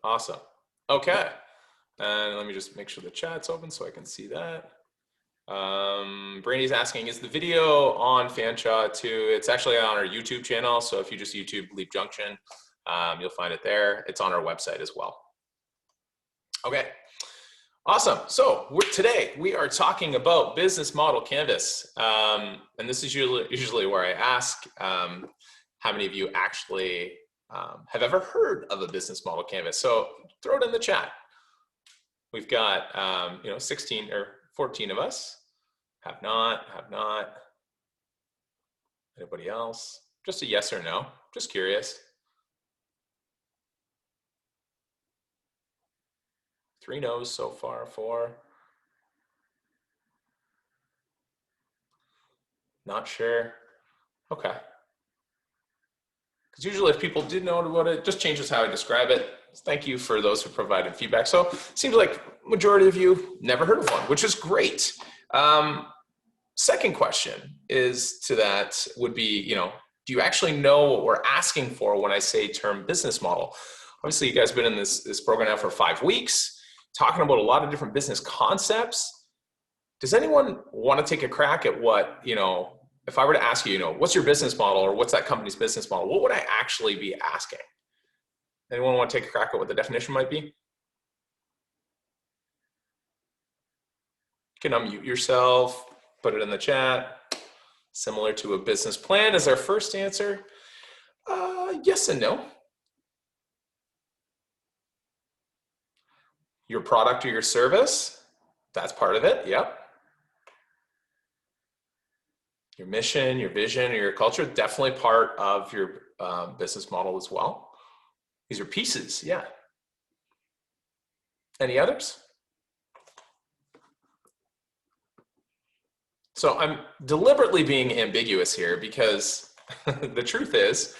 Awesome. Okay. And let me just make sure the chat's open so I can see that. Brandy's asking, is the video on Fanshawe too? It's actually on our YouTube channel. So if you just YouTube Leap Junction, you'll find it there. It's on our website as well. Okay. Awesome. So today we are talking about business model canvas. And this is usually where I ask how many of you actually have ever heard of a business model canvas. So throw it in the chat. We've got 16 or 14 of us. Have not. Anybody else? Just a yes or no. Just curious. 3 no's so far, 4. Not sure. Okay. Because usually if people did know about it, just changes how I describe it. Thank you for those who provided feedback. So it seems like majority of you never heard of one, which is great. Second question is to that would be, do you actually know what we're asking for when I say term business model? Obviously, you guys have been in this program now for 5 weeks, talking about a lot of different business concepts. Does anyone want to take a crack at what, if I were to ask you, what's your business model or what's that company's business model, what would I actually be asking? Anyone want to take a crack at what the definition might be? You can unmute yourself, put it in the chat. Similar to a business plan is our first answer. Yes and no. Your product or your service, that's part of it, yep. Your mission, your vision, or your culture, definitely part of your business model as well. These are pieces, yeah. Any others? So I'm deliberately being ambiguous here because the truth is,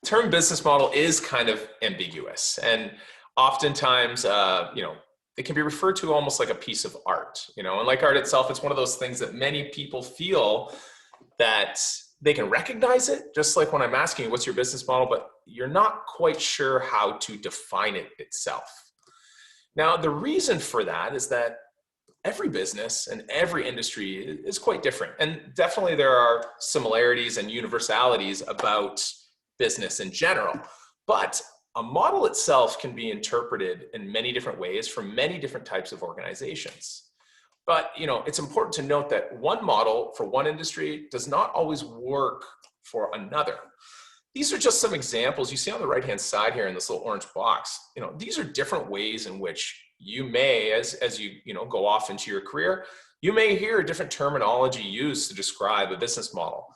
term business model is kind of ambiguous. And oftentimes, it can be referred to almost like a piece of art, and like art itself, it's one of those things that many people feel that they can recognize it, just like when I'm asking you, what's your business model, but you're not quite sure how to define it itself. Now, the reason for that is that every business and every industry is quite different. And definitely there are similarities and universalities about business in general, but a model itself can be interpreted in many different ways from many different types of organizations. But it's important to note that one model for one industry does not always work for another. These are just some examples you see on the right-hand side here in this little orange box. These are different ways in which you may, as you go off into your career, you may hear a different terminology used to describe a business model.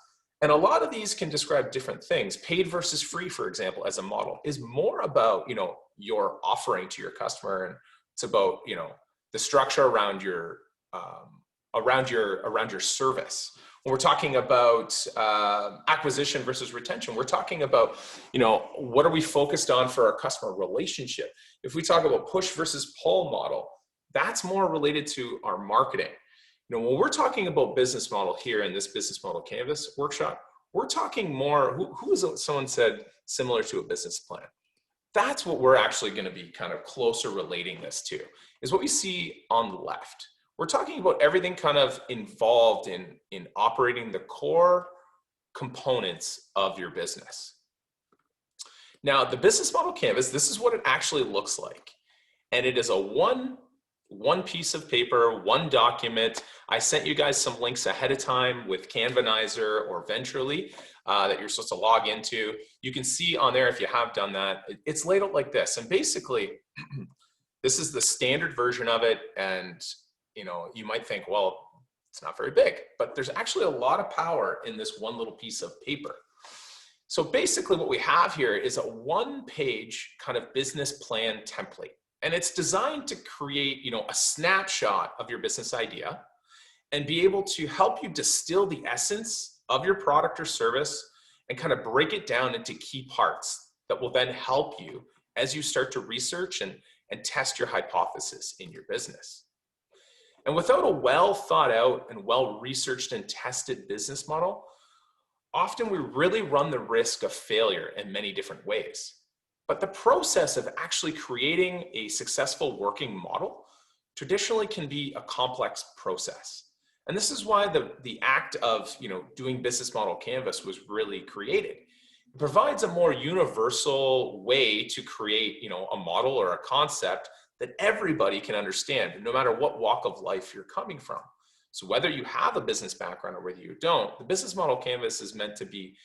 And a lot of these can describe different things. Paid versus free, for example, as a model is more about, your offering to your customer. And it's about, the structure around your service. When we're talking about acquisition versus retention, we're talking about, what are we focused on for our customer relationship? If we talk about push versus pull model, that's more related to our marketing. When we're talking about business model here in this business model canvas workshop, we're talking more, who is it someone said similar to a business plan? That's what we're actually going to be kind of closer relating this to, is what we see on the left. We're talking about everything kind of involved in operating the core components of your business. Now, the business model canvas, this is what it actually looks like. And it is a one piece of paper, one document. I sent you guys some links ahead of time with Canvanizer or Ventrally that you're supposed to log into. You can see on there, if you have done that, it's laid out like this. And basically, this is the standard version of it. And you might think, well, it's not very big, but there's actually a lot of power in this one little piece of paper. So basically what we have here is a 1-page kind of business plan template. And it's designed to create, a snapshot of your business idea and be able to help you distill the essence of your product or service and kind of break it down into key parts that will then help you as you start to research and test your hypothesis in your business. And without a well thought out and well researched and tested business model, often we really run the risk of failure in many different ways. But the process of actually creating a successful working model traditionally can be a complex process. And this is why the act of doing business model canvas was really created. It provides a more universal way to create a model or a concept that everybody can understand, no matter what walk of life you're coming from. So whether you have a business background or whether you don't, the business model canvas is meant to be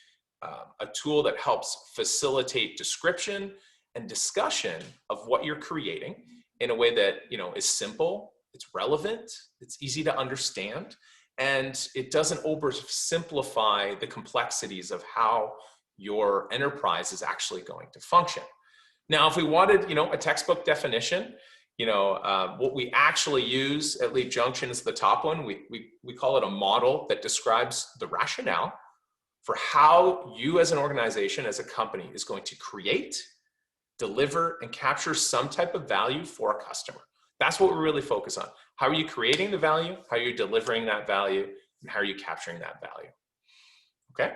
a tool that helps facilitate description and discussion of what you're creating in a way that is simple, it's relevant, it's easy to understand, and it doesn't oversimplify the complexities of how your enterprise is actually going to function. Now, if we wanted a textbook definition, what we actually use at Leap Junction is the top one. We call it a model that describes the rationale for how you as an organization, as a company, is going to create, deliver, and capture some type of value for a customer. That's what we really focus on. How are you creating the value? How are you delivering that value? And how are you capturing that value? Okay.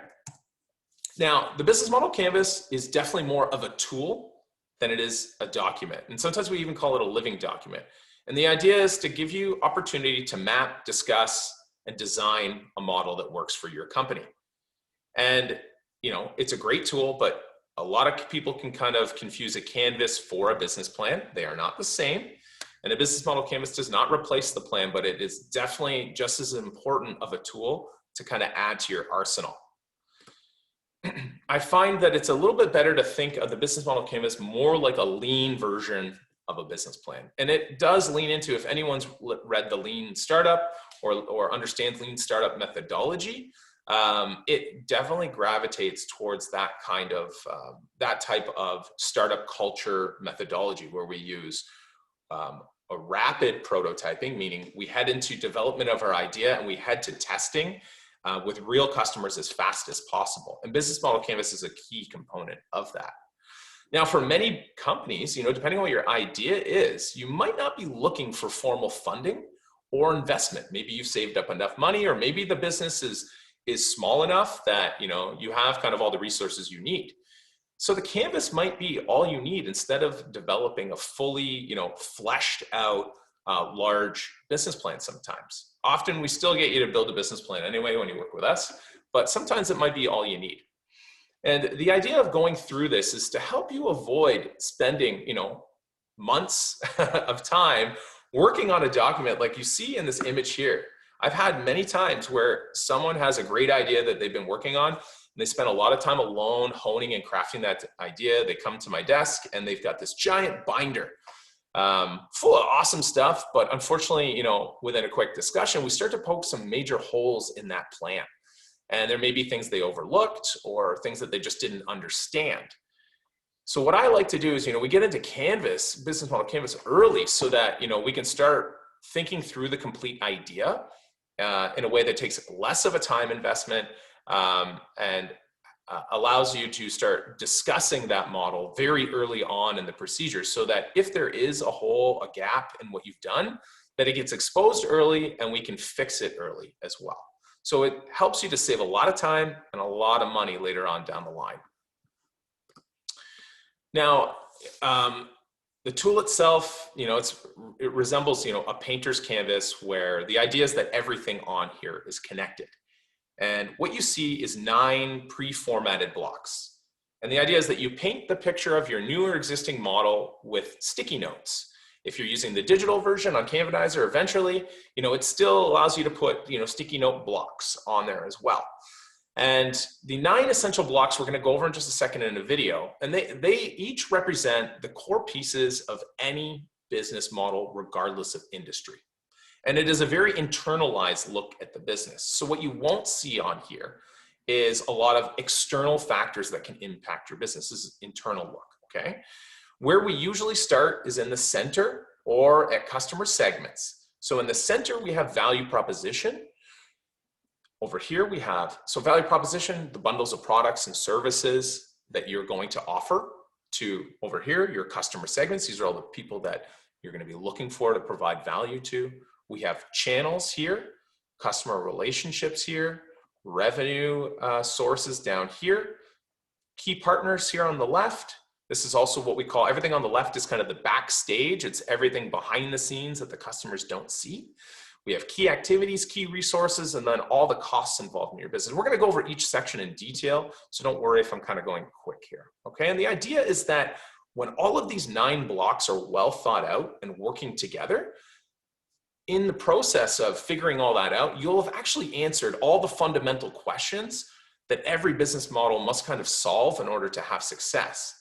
Now, the business model canvas is definitely more of a tool than it is a document. And sometimes we even call it a living document. And the idea is to give you opportunity to map, discuss, and design a model that works for your company. And, it's a great tool, but a lot of people can kind of confuse a canvas for a business plan. They are not the same. And a business model canvas does not replace the plan, but it is definitely just as important of a tool to kind of add to your arsenal. I find that it's a little bit better to think of the business model canvas more like a lean version of a business plan. And it does lean into, if anyone's read the Lean Startup or understands Lean Startup methodology, it definitely gravitates towards that kind of, that type of startup culture methodology where we use a rapid prototyping, meaning we head into development of our idea and we head to testing with real customers as fast as possible. And business model canvas is a key component of that. Now, for many companies, depending on what your idea is, you might not be looking for formal funding or investment. Maybe you've saved up enough money, or maybe the business is small enough that you have kind of all the resources you need. So the canvas might be all you need instead of developing a fully fleshed out large business plan. Sometimes, often we still get you to build a business plan anyway when you work with us, but sometimes it might be all you need. And the idea of going through this is to help you avoid spending months of time working on a document like you see in this image here. I've had many times where someone has a great idea that they've been working on, and they spend a lot of time alone honing and crafting that idea. They come to my desk and they've got this giant binder full of awesome stuff. But unfortunately, within a quick discussion, we start to poke some major holes in that plan. And there may be things they overlooked or things that they just didn't understand. So what I like to do is, we get into Canvas, business model Canvas early so that, we can start thinking through the complete idea in a way that takes less of a time investment and allows you to start discussing that model very early on in the procedure, so that if there is a hole, a gap in what you've done, that it gets exposed early and we can fix it early as well. So it helps you to save a lot of time and a lot of money later on down the line. Now, the tool itself, it resembles, a painter's canvas, where the idea is that everything on here is connected. And what you see is 9 pre-formatted blocks. And the idea is that you paint the picture of your new or existing model with sticky notes. If you're using the digital version on Canvanizer eventually, it still allows you to put, sticky note blocks on there as well. And the 9 essential blocks we're going to go over in just a second in a video, and they each represent the core pieces of any business model, regardless of industry. And it is a very internalized look at the business. So what you won't see on here is a lot of external factors that can impact your business. This is internal look, okay? Where we usually start is in the center or at customer segments. So in the center, we have value proposition. Over here we have, so value proposition, the bundles of products and services that you're going to offer to, over here, your customer segments. These are all the people that you're going to be looking for to provide value to. We have channels here, customer relationships here, revenue sources down here, key partners here on the left, This is also what we call, everything on the left is kind of the backstage. It's everything behind the scenes that the customers don't see. We have key activities, key resources, and then all the costs involved in your business. We're going to go over each section in detail, so don't worry if I'm kind of going quick here. Okay, and the idea is that when all of these 9 blocks are well thought out and working together, in the process of figuring all that out, you'll have actually answered all the fundamental questions that every business model must kind of solve in order to have success.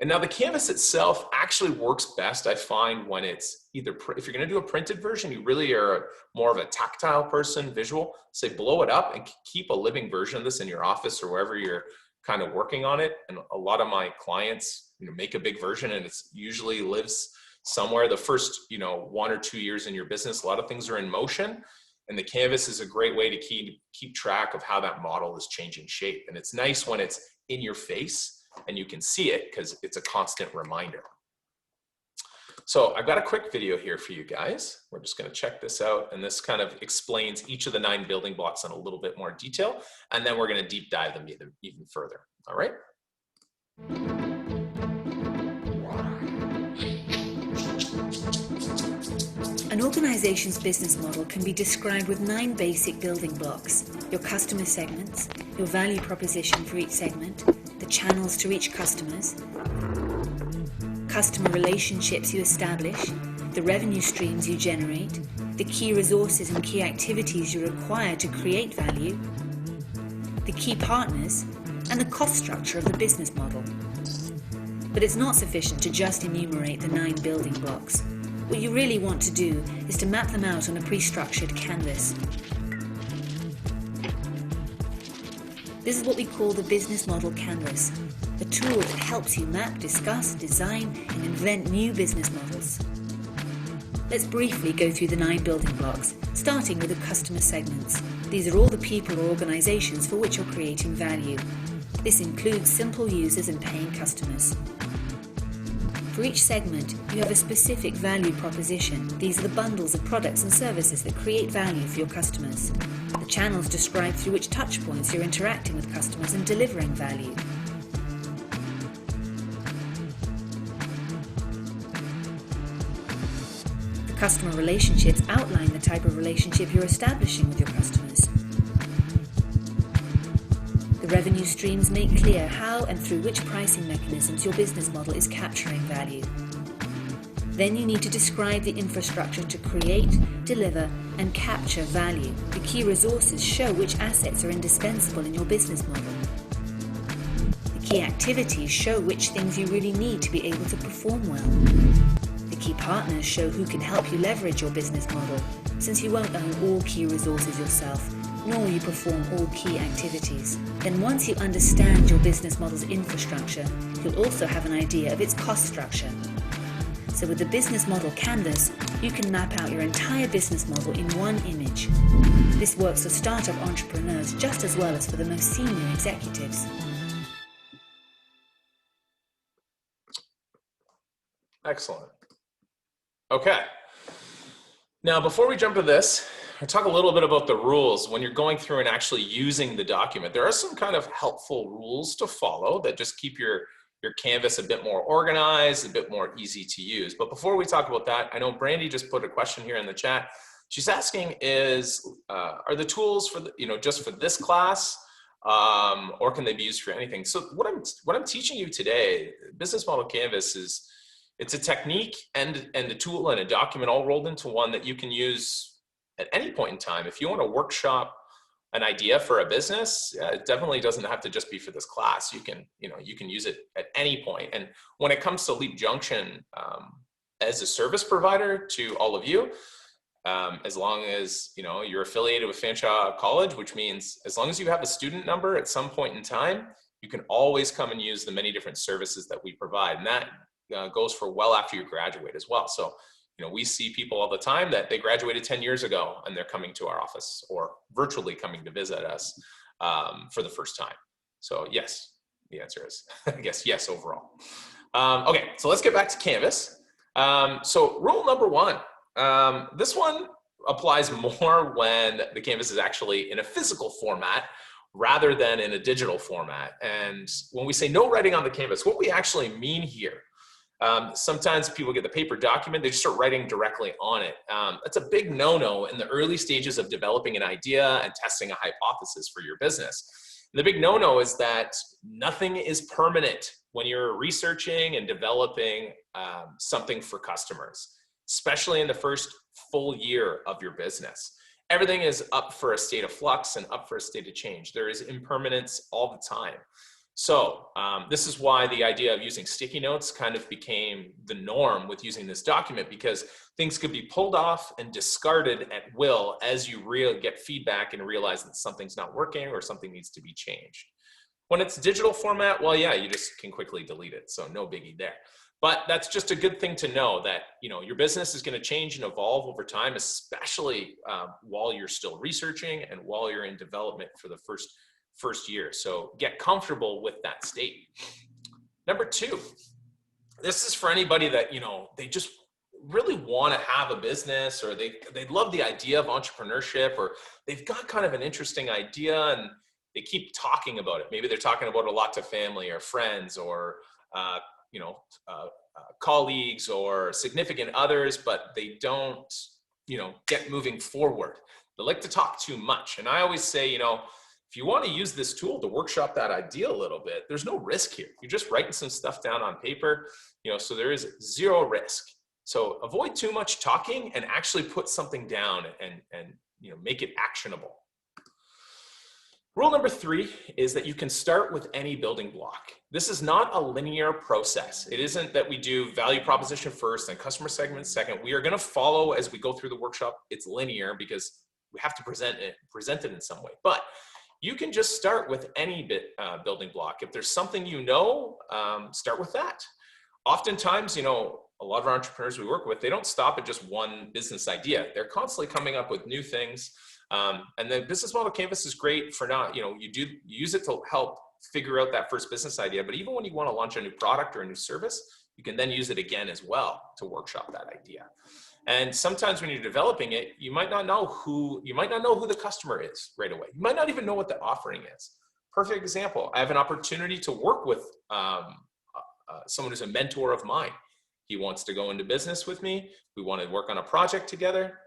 And now the canvas itself actually works best, I find, when it's either, if you're going to do a printed version, you really are more of a tactile person, visual, say blow it up and keep a living version of this in your office or wherever you're kind of working on it. And a lot of my clients, make a big version, and it's usually lives somewhere. The first, 1 or 2 years in your business, a lot of things are in motion, and the canvas is a great way to keep track of how that model is changing shape. And it's nice when it's in your face and you can see it because it's a constant reminder. So I've got a quick video here for you guys. We're just going to check this out, and this kind of explains each of the 9 building blocks in a little bit more detail, and then we're going to deep dive them even further. All right. An organization's business model can be described with 9 basic building blocks: your customer segments, your value proposition for each segment, the channels to reach customers, customer relationships you establish, the revenue streams you generate, the key resources and key activities you require to create value, the key partners, and the cost structure of the business model. But it's not sufficient to just enumerate the 9 building blocks. What you really want to do is to map them out on a pre-structured canvas. This is what we call the business model canvas, a tool that helps you map, discuss, design, and invent new business models. Let's briefly go through the 9 building blocks, starting with the customer segments. These are all the people or organizations for which you're creating value. This includes simple users and paying customers. For each segment, you have a specific value proposition. These are the bundles of products and services that create value for your customers. The channels describe through which touchpoints you're interacting with customers and delivering value. The customer relationships outline the type of relationship you're establishing with your customers. The revenue streams make clear how and through which pricing mechanisms your business model is capturing value. Then you need to describe the infrastructure to create, deliver, and capture value. The key resources show which assets are indispensable in your business model. The key activities show which things you really need to be able to perform well. The key partners show who can help you leverage your business model, since you won't own all key resources yourself, nor will you perform all key activities. Then once you understand your business model's infrastructure, you'll also have an idea of its cost structure. So with the business model canvas, you can map out your entire business model in one image. This works for startup entrepreneurs just as well as for the most senior executives. Excellent. Okay. Now, before we jump to this, I'll talk a little bit about the rules when you're going through and actually using the document. There are some kind of helpful rules to follow that just keep your canvas a bit more organized, a bit more easy to use. But before we talk about that, I know Brandy just put a question here in the chat. She's asking are the tools for just for this class, or can they be used for anything? So what I'm teaching you today, business model canvas it's a technique and a tool and a document all rolled into one that you can use at any point in time. If you want to workshop an idea for a business, it definitely doesn't have to just be for this class. You can use it at any point. And when it comes to Leap Junction, as a service provider to all of you, as long as you're affiliated with Fanshawe College, which means as long as you have a student number at some point in time, you can always come and use the many different services that we provide. And that goes for well after you graduate as well. So we see people all the time that they graduated 10 years ago and they're coming to our office or virtually coming to visit us for the first time. So yes, the answer is, I guess, yes, overall. Okay, so let's get back to Canvas. So rule number 1, this one applies more when the Canvas is actually in a physical format rather than in a digital format. And when we say no writing on the canvas, what we actually mean here, sometimes people get the paper document, they just start writing directly on it. That's a big no-no in the early stages of developing an idea and testing a hypothesis for your business. And the big no-no is that nothing is permanent when you're researching and developing something for customers, especially in the first full year of your business. Everything is up for a state of flux and up for a state of change. There is impermanence all the time. So this is why the idea of using sticky notes kind of became the norm with using this document, because things could be pulled off and discarded at will as you get feedback and realize that something's not working or something needs to be changed. When it's digital format, well, yeah, you just can quickly delete it. So no biggie there. But that's just a good thing to know, that your business is going to change and evolve over time, especially while you're still researching and while you're in development for the first year. So get comfortable with that state. Number two, this is for anybody that they just really want to have a business, or they love the idea of entrepreneurship, or they've got kind of an interesting idea and they keep talking about it. Maybe they're talking about it a lot to family or friends or colleagues or significant others, but they don't, get moving forward. They like to talk too much. And I always say, if you want to use this tool to workshop that idea a little bit, there's no risk here. You're just writing some stuff down on paper, so there is zero risk. So avoid too much talking and actually put something down and make it actionable. Rule number 3 is that you can start with any building block. This is not a linear process. It isn't that we do value proposition first and customer segment second. We are going to follow as we go through the workshop. It's linear because we have to present it in some way. But you can just start with any building block. If there's something start with that. Oftentimes, a lot of our entrepreneurs we work with, they don't stop at just one business idea. They're constantly coming up with new things. And the business model canvas is great for you use it to help figure out that first business idea. But even when you want to launch a new product or a new service, you can then use it again as well to workshop that idea. And sometimes when you're developing it, you might not know who the customer is right away. You might not even know what the offering is. Perfect example. I have an opportunity to work with someone who's a mentor of mine. He wants to go into business with me. We want to work on a project together.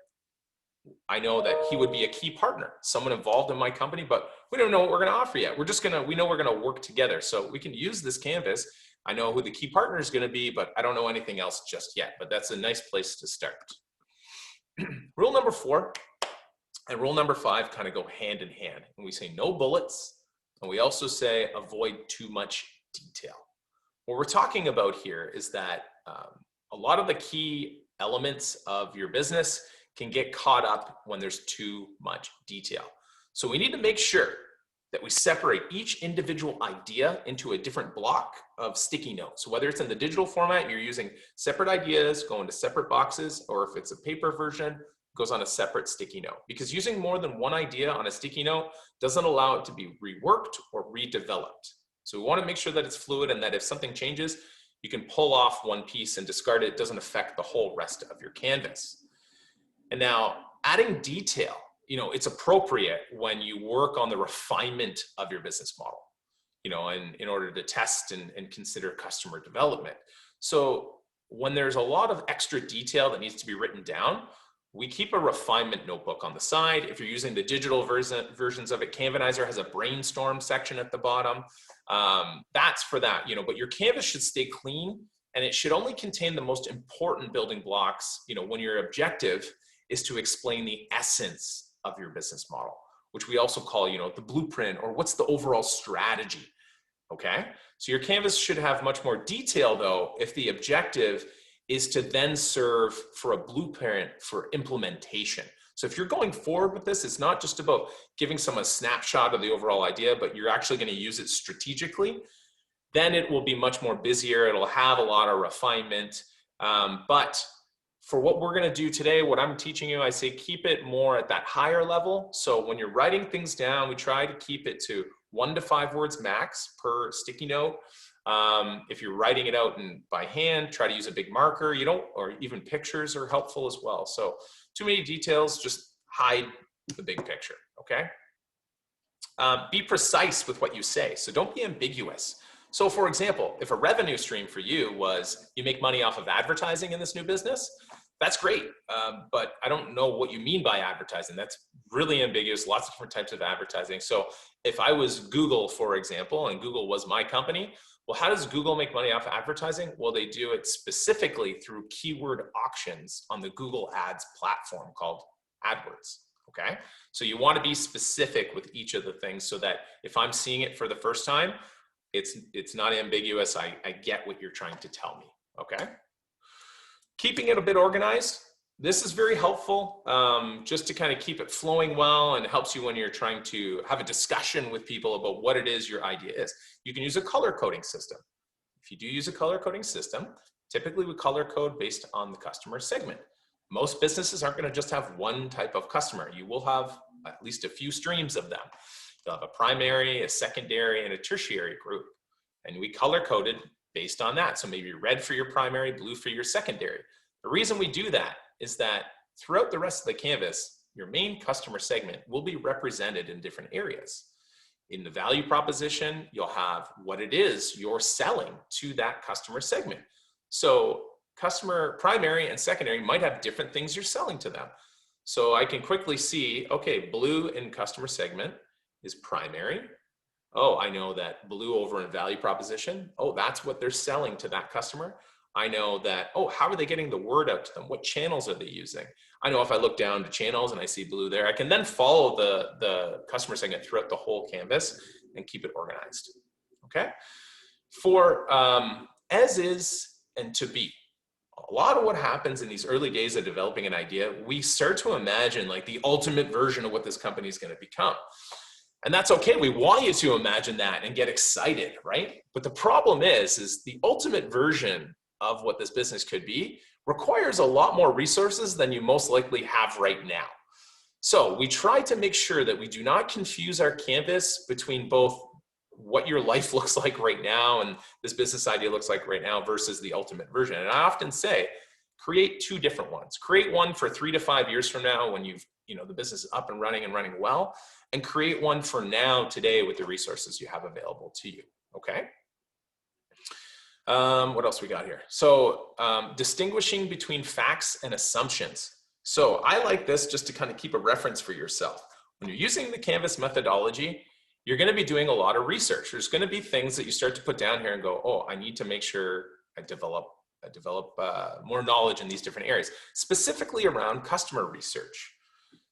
I know that he would be a key partner, someone involved in my company, but we don't know what we're going to offer yet. We know we're going to work together. So we can use this canvas. I know who the key partner is going to be, but I don't know anything else just yet. But that's a nice place to start. Rule number 4 and rule number 5 kind of go hand in hand. And we say no bullets, and we also say avoid too much detail. What we're talking about here is that a lot of the key elements of your business can get caught up when there's too much detail. So we need to make sure that we separate each individual idea into a different block of sticky notes. So whether it's in the digital format, you're using separate ideas, go into separate boxes, or if it's a paper version, it goes on a separate sticky note. Because using more than one idea on a sticky note doesn't allow it to be reworked or redeveloped. So we want to make sure that it's fluid and that if something changes, you can pull off one piece and discard it. It doesn't affect the whole rest of your canvas. And now adding detail, it's appropriate when you work on the refinement of your business model, and in order to test and consider customer development. So when there's a lot of extra detail that needs to be written down, we keep a refinement notebook on the side. If you're using the digital versions of it, Canvanizer has a brainstorm section at the bottom. That's for that, but your canvas should stay clean and it should only contain the most important building blocks, when your objective is to explain the essence of your business model, which we also call, the blueprint, or what's the overall strategy, okay? So your canvas should have much more detail though, if the objective is to then serve for a blueprint for implementation. So if you're going forward with this, it's not just about giving someone a snapshot of the overall idea, but you're actually going to use it strategically, then it will be much more busier. It'll have a lot of refinement, but for what we're going to do today, what I'm teaching you, I say keep it more at that higher level. So when you're writing things down, we try to keep it to 1 to 5 words max per sticky note. If you're writing it out by hand, try to use a big marker. Or even pictures are helpful as well. So too many details, just hide the big picture, okay? Be precise with what you say. So don't be ambiguous. So for example, if a revenue stream for you was you make money off of advertising in this new business, that's great. But I don't know what you mean by advertising. That's really ambiguous, lots of different types of advertising. So if I was Google, for example, and Google was my company, well, how does Google make money off of advertising? Well, they do it specifically through keyword auctions on the Google Ads platform called AdWords. Okay, so you want to be specific with each of the things so that if I'm seeing it for the first time, it's not ambiguous. I get what you're trying to tell me. Okay, keeping it a bit organized. This is very helpful just to kind of keep it flowing well, and it helps you when you're trying to have a discussion with people about what it is your idea is. You can use a color coding system. If you do use a color coding system, typically we color code based on the customer segment. Most businesses aren't going to just have one type of customer. You will have at least a few streams of them. You'll have a primary, a secondary, and a tertiary group. And we color coded based on that. So maybe red for your primary, blue for your secondary. The reason we do that is that throughout the rest of the canvas, your main customer segment will be represented in different areas. In the value proposition, you'll have what it is you're selling to that customer segment. So customer primary and secondary might have different things you're selling to them. So I can quickly see, okay, blue in customer segment is primary. Oh, I know that blue over in value proposition. Oh, that's what they're selling to that customer. I know that, oh, how are they getting the word out to them? What channels are they using? I know if I look down to channels and I see blue there, I can then follow the customer segment throughout the whole canvas and keep it organized. Okay. For as is and to be. A lot of what happens in these early days of developing an idea, we start to imagine like the ultimate version of what this company is going to become. And that's okay. We want you to imagine that and get excited, right? But the problem is the ultimate version of what this business could be requires a lot more resources than you most likely have right now. So we try to make sure that we do not confuse our canvas between both what your life looks like right now and this business idea looks like right now versus the ultimate version. And I often say, create two different ones. Create one for 3 to 5 years from now when the business is up and running well, and create one for now, today, with the resources you have available to you, okay? What else we got here? So distinguishing between facts and assumptions. So I like this just to kind of keep a reference for yourself. When you're using the Canvas methodology, you're going to be doing a lot of research. There's going to be things that you start to put down here and go, oh, I need to make sure I develop more knowledge in these different areas, specifically around customer research.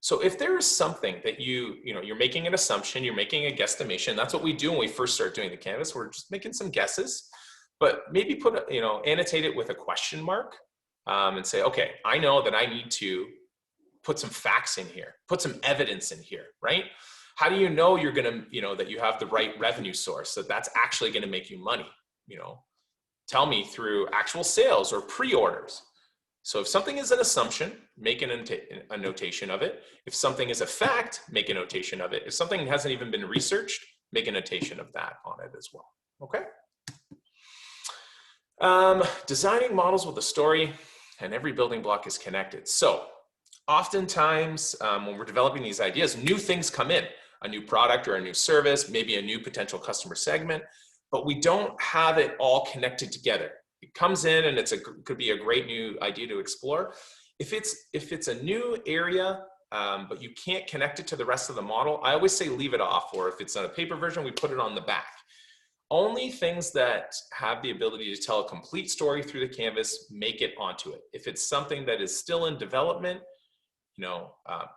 So if there is something that you're making an assumption, you're making a guesstimation. That's what we do when we first start doing the Canvas. We're just making some guesses, but maybe annotate it with a question mark and say, okay, I know that I need to put some facts in here, put some evidence in here, right? How do you know you're going to, that you have the right revenue source, that that's actually going to make you money? Tell me through actual sales or pre-orders. So if something is an assumption, make a notation of it. If something is a fact, make a notation of it. If something hasn't even been researched, make a notation of that on it as well. Okay. Designing models with a story, and every building block is connected. So oftentimes when we're developing these ideas, new things come in. A new product or a new service, maybe a new potential customer segment, but we don't have it all connected together. It comes in and could be a great new idea to explore. If it's a new area, but you can't connect it to the rest of the model, I always say leave it off, or if it's on a paper version, we put it on the back. Only things that have the ability to tell a complete story through the canvas, make it onto it. If it's something that is still in development,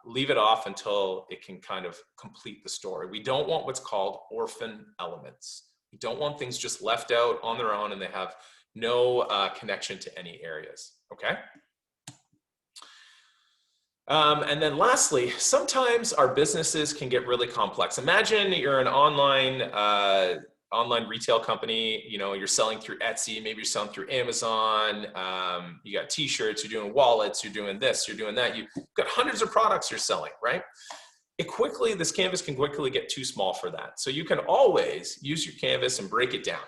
leave it off until it can kind of complete the story. We don't want what's called orphan elements. We don't want things just left out on their own and they have no connection to any areas, okay? And then lastly, sometimes our businesses can get really complex. Imagine you're an online retail company, you're selling through Etsy, maybe you're selling through Amazon, you got t-shirts, you're doing wallets, you're doing this, you're doing that, you've got hundreds of products you're selling, right? This canvas can quickly get too small for that. So you can always use your canvas and break it down.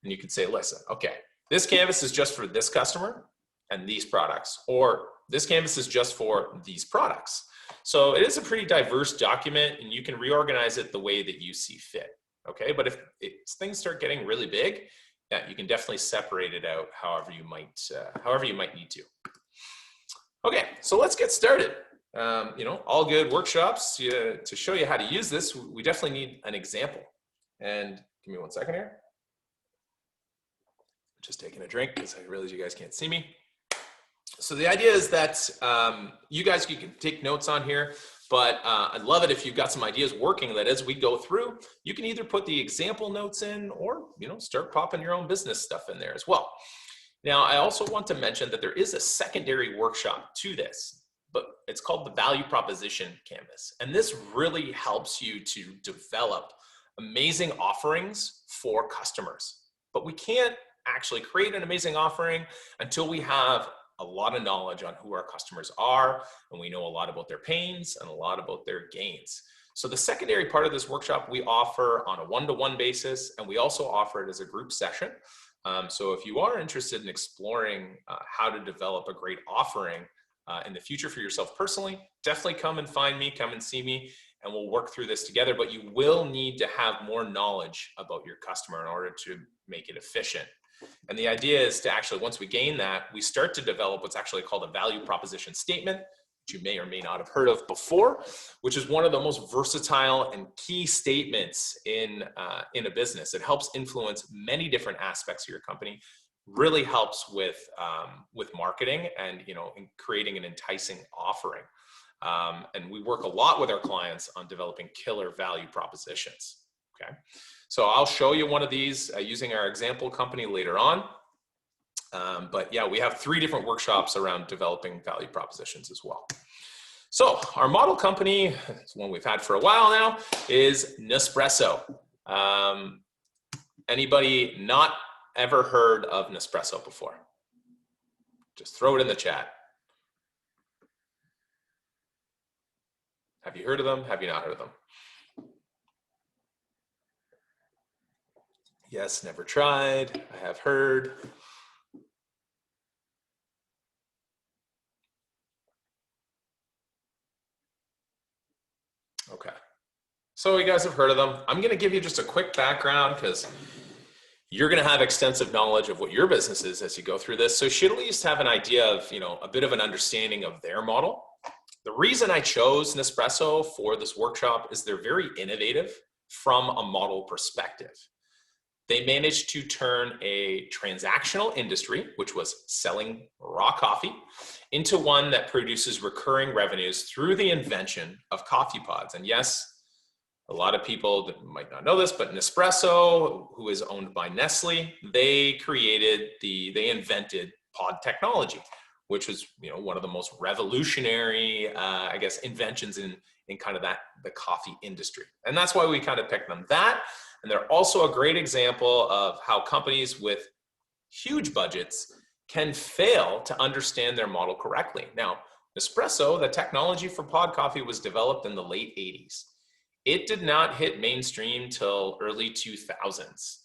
And you can say, listen, okay, this canvas is just for this customer and these products, or this canvas is just for these products. So it is a pretty diverse document, and you can reorganize it the way that you see fit. Okay, but if things start getting really big, yeah, you can definitely separate it out however you might need to. Okay, so let's get started. All good workshops to show you how to use this. We definitely need an example. And give me 1 second here. Just taking a drink because I realize you guys can't see me. So the idea is that you can take notes on here, but I'd love it if you've got some ideas working that as we go through, you can either put the example notes in or, start popping your own business stuff in there as well. Now, I also want to mention that there is a secondary workshop to this, but it's called the Value Proposition Canvas. And this really helps you to develop amazing offerings for customers. But we can't actually create an amazing offering until we have a lot of knowledge on who our customers are, and we know a lot about their pains and a lot about their gains. So the secondary part of this workshop we offer on a one-to-one basis, and we also offer it as a group session. So if you are interested in exploring how to develop a great offering in the future for yourself personally, definitely come and find me, come and see me, and we'll work through this together. But you will need to have more knowledge about your customer in order to make it efficient. And the idea is to actually, once we gain that, we start to develop what's actually called a value proposition statement, which you may or may not have heard of before, which is one of the most versatile and key statements in a business. It helps influence many different aspects of your company, really helps with marketing and in creating an enticing offering. And we work a lot with our clients on developing killer value propositions. Okay, so I'll show you one of these using our example company later on. But yeah, we have 3 different workshops around developing value propositions as well. So our model company, it's one we've had for a while now, is Nespresso. Anybody not ever heard of Nespresso before? Just throw it in the chat. Have you heard of them? Have you not heard of them? Yes, never tried. I have heard. Okay. So you guys have heard of them. I'm going to give you just a quick background because you're going to have extensive knowledge of what your business is as you go through this. So you should at least have an idea of, a bit of an understanding of their model. The reason I chose Nespresso for this workshop is they're very innovative from a model perspective. They managed to turn a transactional industry, which was selling raw coffee, into one that produces recurring revenues through the invention of coffee pods. And yes, a lot of people might not know this, but Nespresso, who is owned by Nestle, they invented pod technology, which was one of the most revolutionary, inventions in kind of the coffee industry. And that's why we kind of picked them. And they're also a great example of how companies with huge budgets can fail to understand their model correctly. Now, Nespresso, the technology for pod coffee, was developed in the late 80s. It did not hit mainstream till early 2000s.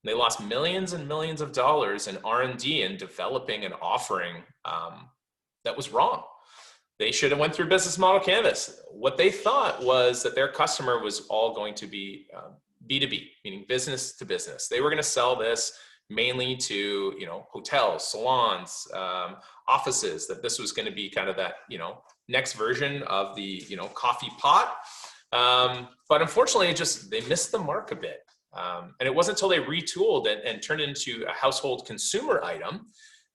They lost millions and millions of dollars in R&D in developing an offering that was wrong. They should have went through business model canvas. What they thought was that their customer was all going to be B2B, meaning business to business. They were going to sell this mainly to, hotels, salons, offices, that this was going to be kind of that, next version of the, coffee pot. But unfortunately, they missed the mark a bit. And it wasn't until they retooled and turned it into a household consumer item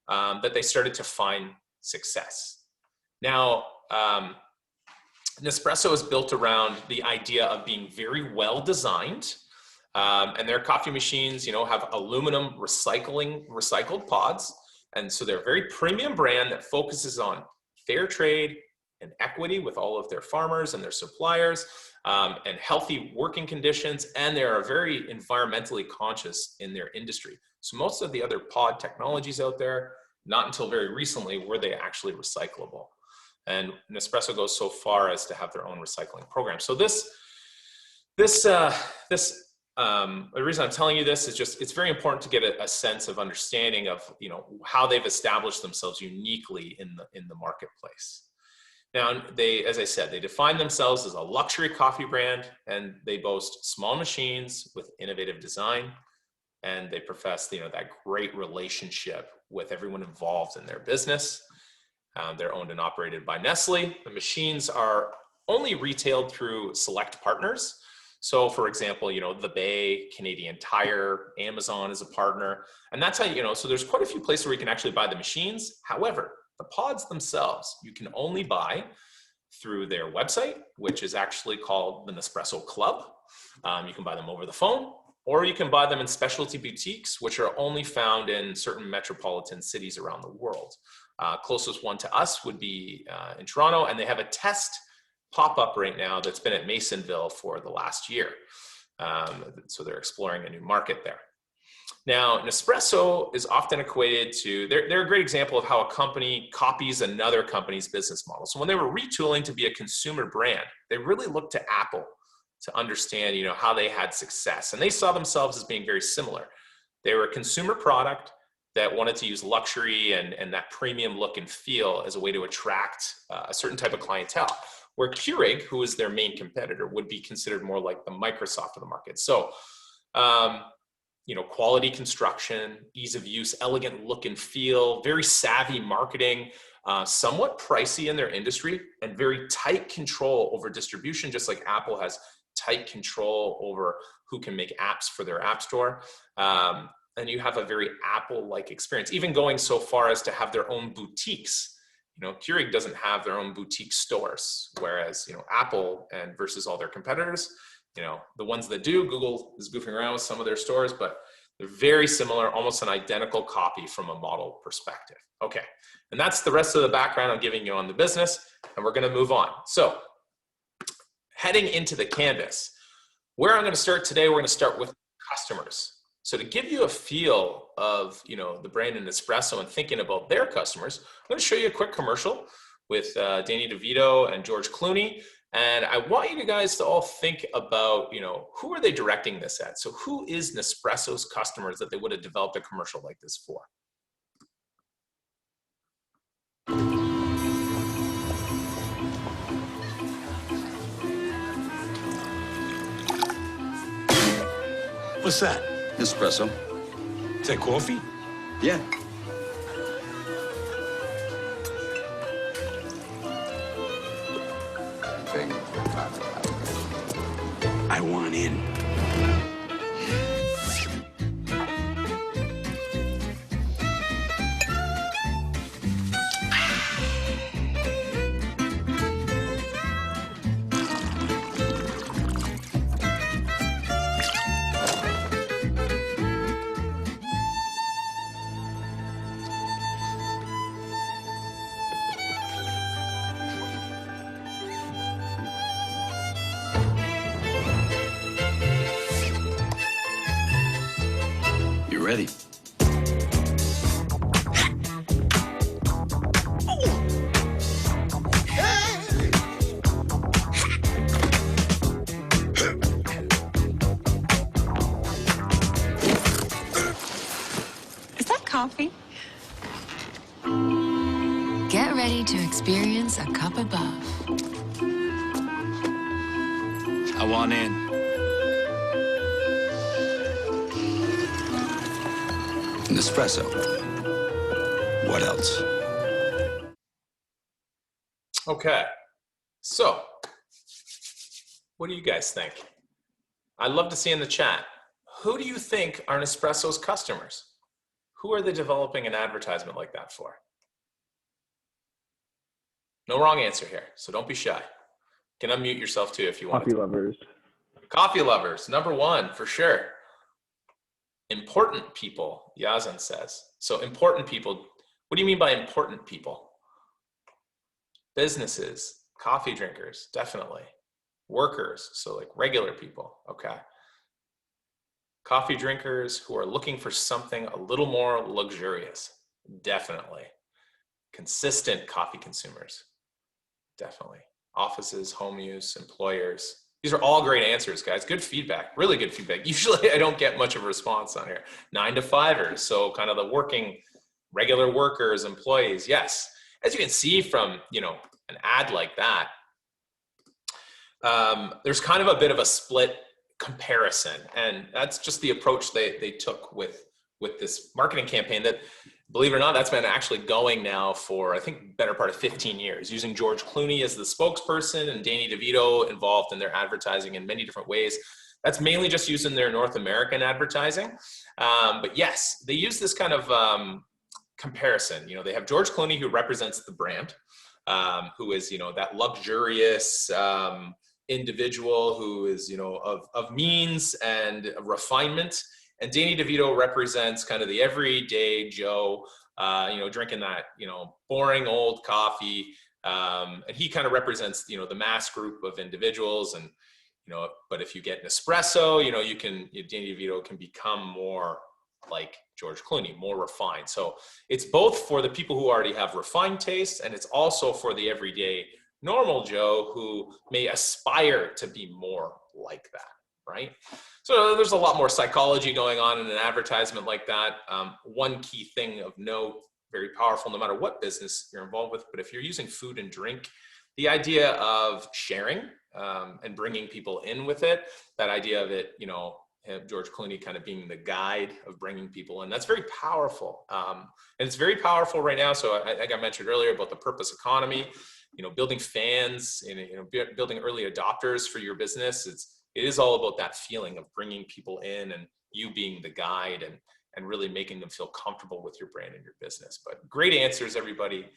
that they started to find success. Now, Nespresso is built around the idea of being very well designed, and their coffee machines, have aluminum recycled pods, and so they're a very premium brand that focuses on fair trade and equity with all of their farmers and their suppliers, and healthy working conditions, and they are very environmentally conscious in their industry. So most of the other pod technologies out there, not until very recently were they actually recyclable. And Nespresso goes so far as to have their own recycling program. So the reason I'm telling you this is just, it's very important to get a sense of understanding of, how they've established themselves uniquely in the marketplace. Now, they, as I said, they define themselves as a luxury coffee brand, and they boast small machines with innovative design, and they profess, that great relationship with everyone involved in their business. They're owned and operated by Nestle. The machines are only retailed through select partners. So for example, the Bay, Canadian Tire, Amazon is a partner. And that's how, so there's quite a few places where you can actually buy the machines. However, the pods themselves, you can only buy through their website, which is actually called the Nespresso Club. You can buy them over the phone, or you can buy them in specialty boutiques, which are only found in certain metropolitan cities around the world. Closest one to us would be in Toronto, and they have a test pop-up right now that's been at Masonville for the last year. So they're exploring a new market there. Now, Nespresso is often equated to, they're a great example of how a company copies another company's business model. So when they were retooling to be a consumer brand, they really looked to Apple to understand, how they had success. And they saw themselves as being very similar. They were a consumer product that wanted to use luxury and that premium look and feel as a way to attract a certain type of clientele, where Keurig, who is their main competitor, would be considered more like the Microsoft of the market. So, quality construction, ease of use, elegant look and feel, very savvy marketing, somewhat pricey in their industry, and very tight control over distribution, just like Apple has tight control over who can make apps for their app store. And you have a very Apple-like experience, even going so far as to have their own boutiques. Keurig doesn't have their own boutique stores, whereas, Apple and versus all their competitors, the ones that do, Google is goofing around with some of their stores, but they're very similar, almost an identical copy from a model perspective. Okay, and that's the rest of the background I'm giving you on the business, and we're gonna move on. So, heading into the canvas, where I'm gonna start today, we're gonna start with customers. So to give you a feel of, the brand in Nespresso and thinking about their customers, I'm going to show you a quick commercial with Danny DeVito and George Clooney. And I want you guys to all think about, who are they directing this at? So who is Nespresso's customers that they would have developed a commercial like this for? What's that? Espresso. Is that coffee? Yeah. I want in. Ready. Is that coffee? Get ready to experience a cup above. I want in. Nespresso. What else? Okay, so what do you guys think? I'd love to see in the chat, who do you think are Nespresso's customers? Who are they developing an advertisement like that for? No wrong answer here, so don't be shy. You can unmute yourself too if you want. Coffee lovers. Coffee lovers, number one, for sure. Important people, Yazan says. So important people, what do you mean by important people? Businesses, coffee drinkers, definitely. Workers, so like regular people, okay. Coffee drinkers who are looking for something a little more luxurious, definitely. Consistent coffee consumers, definitely. Offices, home use, employers. These are all great answers, guys. Good feedback, really good feedback. Usually I don't get much of a response on here. 9 to 5ers, so kind of the working, regular workers, employees, yes. As you can see from, an ad like that, there's kind of a bit of a split comparison. And that's just the approach they took with this marketing campaign that, believe it or not, that's been actually going now for, I think, better part of 15 years, using George Clooney as the spokesperson and Danny DeVito involved in their advertising in many different ways. That's mainly just used in their North American advertising. But yes, they use this kind of comparison. You know, they have George Clooney, who represents the brand, who is, you know, that luxurious individual who is, you know, of means and refinement. And Danny DeVito represents kind of the everyday Joe, you know, drinking that, you know, boring old coffee. And he kind of represents, you know, the mass group of individuals. And, you know, but if you get an espresso, you know, Danny DeVito can become more like George Clooney, more refined. So it's both for the people who already have refined tastes, and it's also for the everyday normal Joe who may aspire to be more like that, right? So there's a lot more psychology going on in an advertisement like that. One key thing of note, very powerful no matter what business you're involved with, but if you're using food and drink, the idea of sharing and bringing people in with it, that idea of it, you know, George Clooney kind of being the guide of bringing people in, that's very powerful. And it's very powerful right now. So I think I mentioned earlier about the purpose economy, you know, building fans and, you know, building early adopters for your business. It is all about that feeling of bringing people in and you being the guide and really making them feel comfortable with your brand and your business. But great answers, everybody,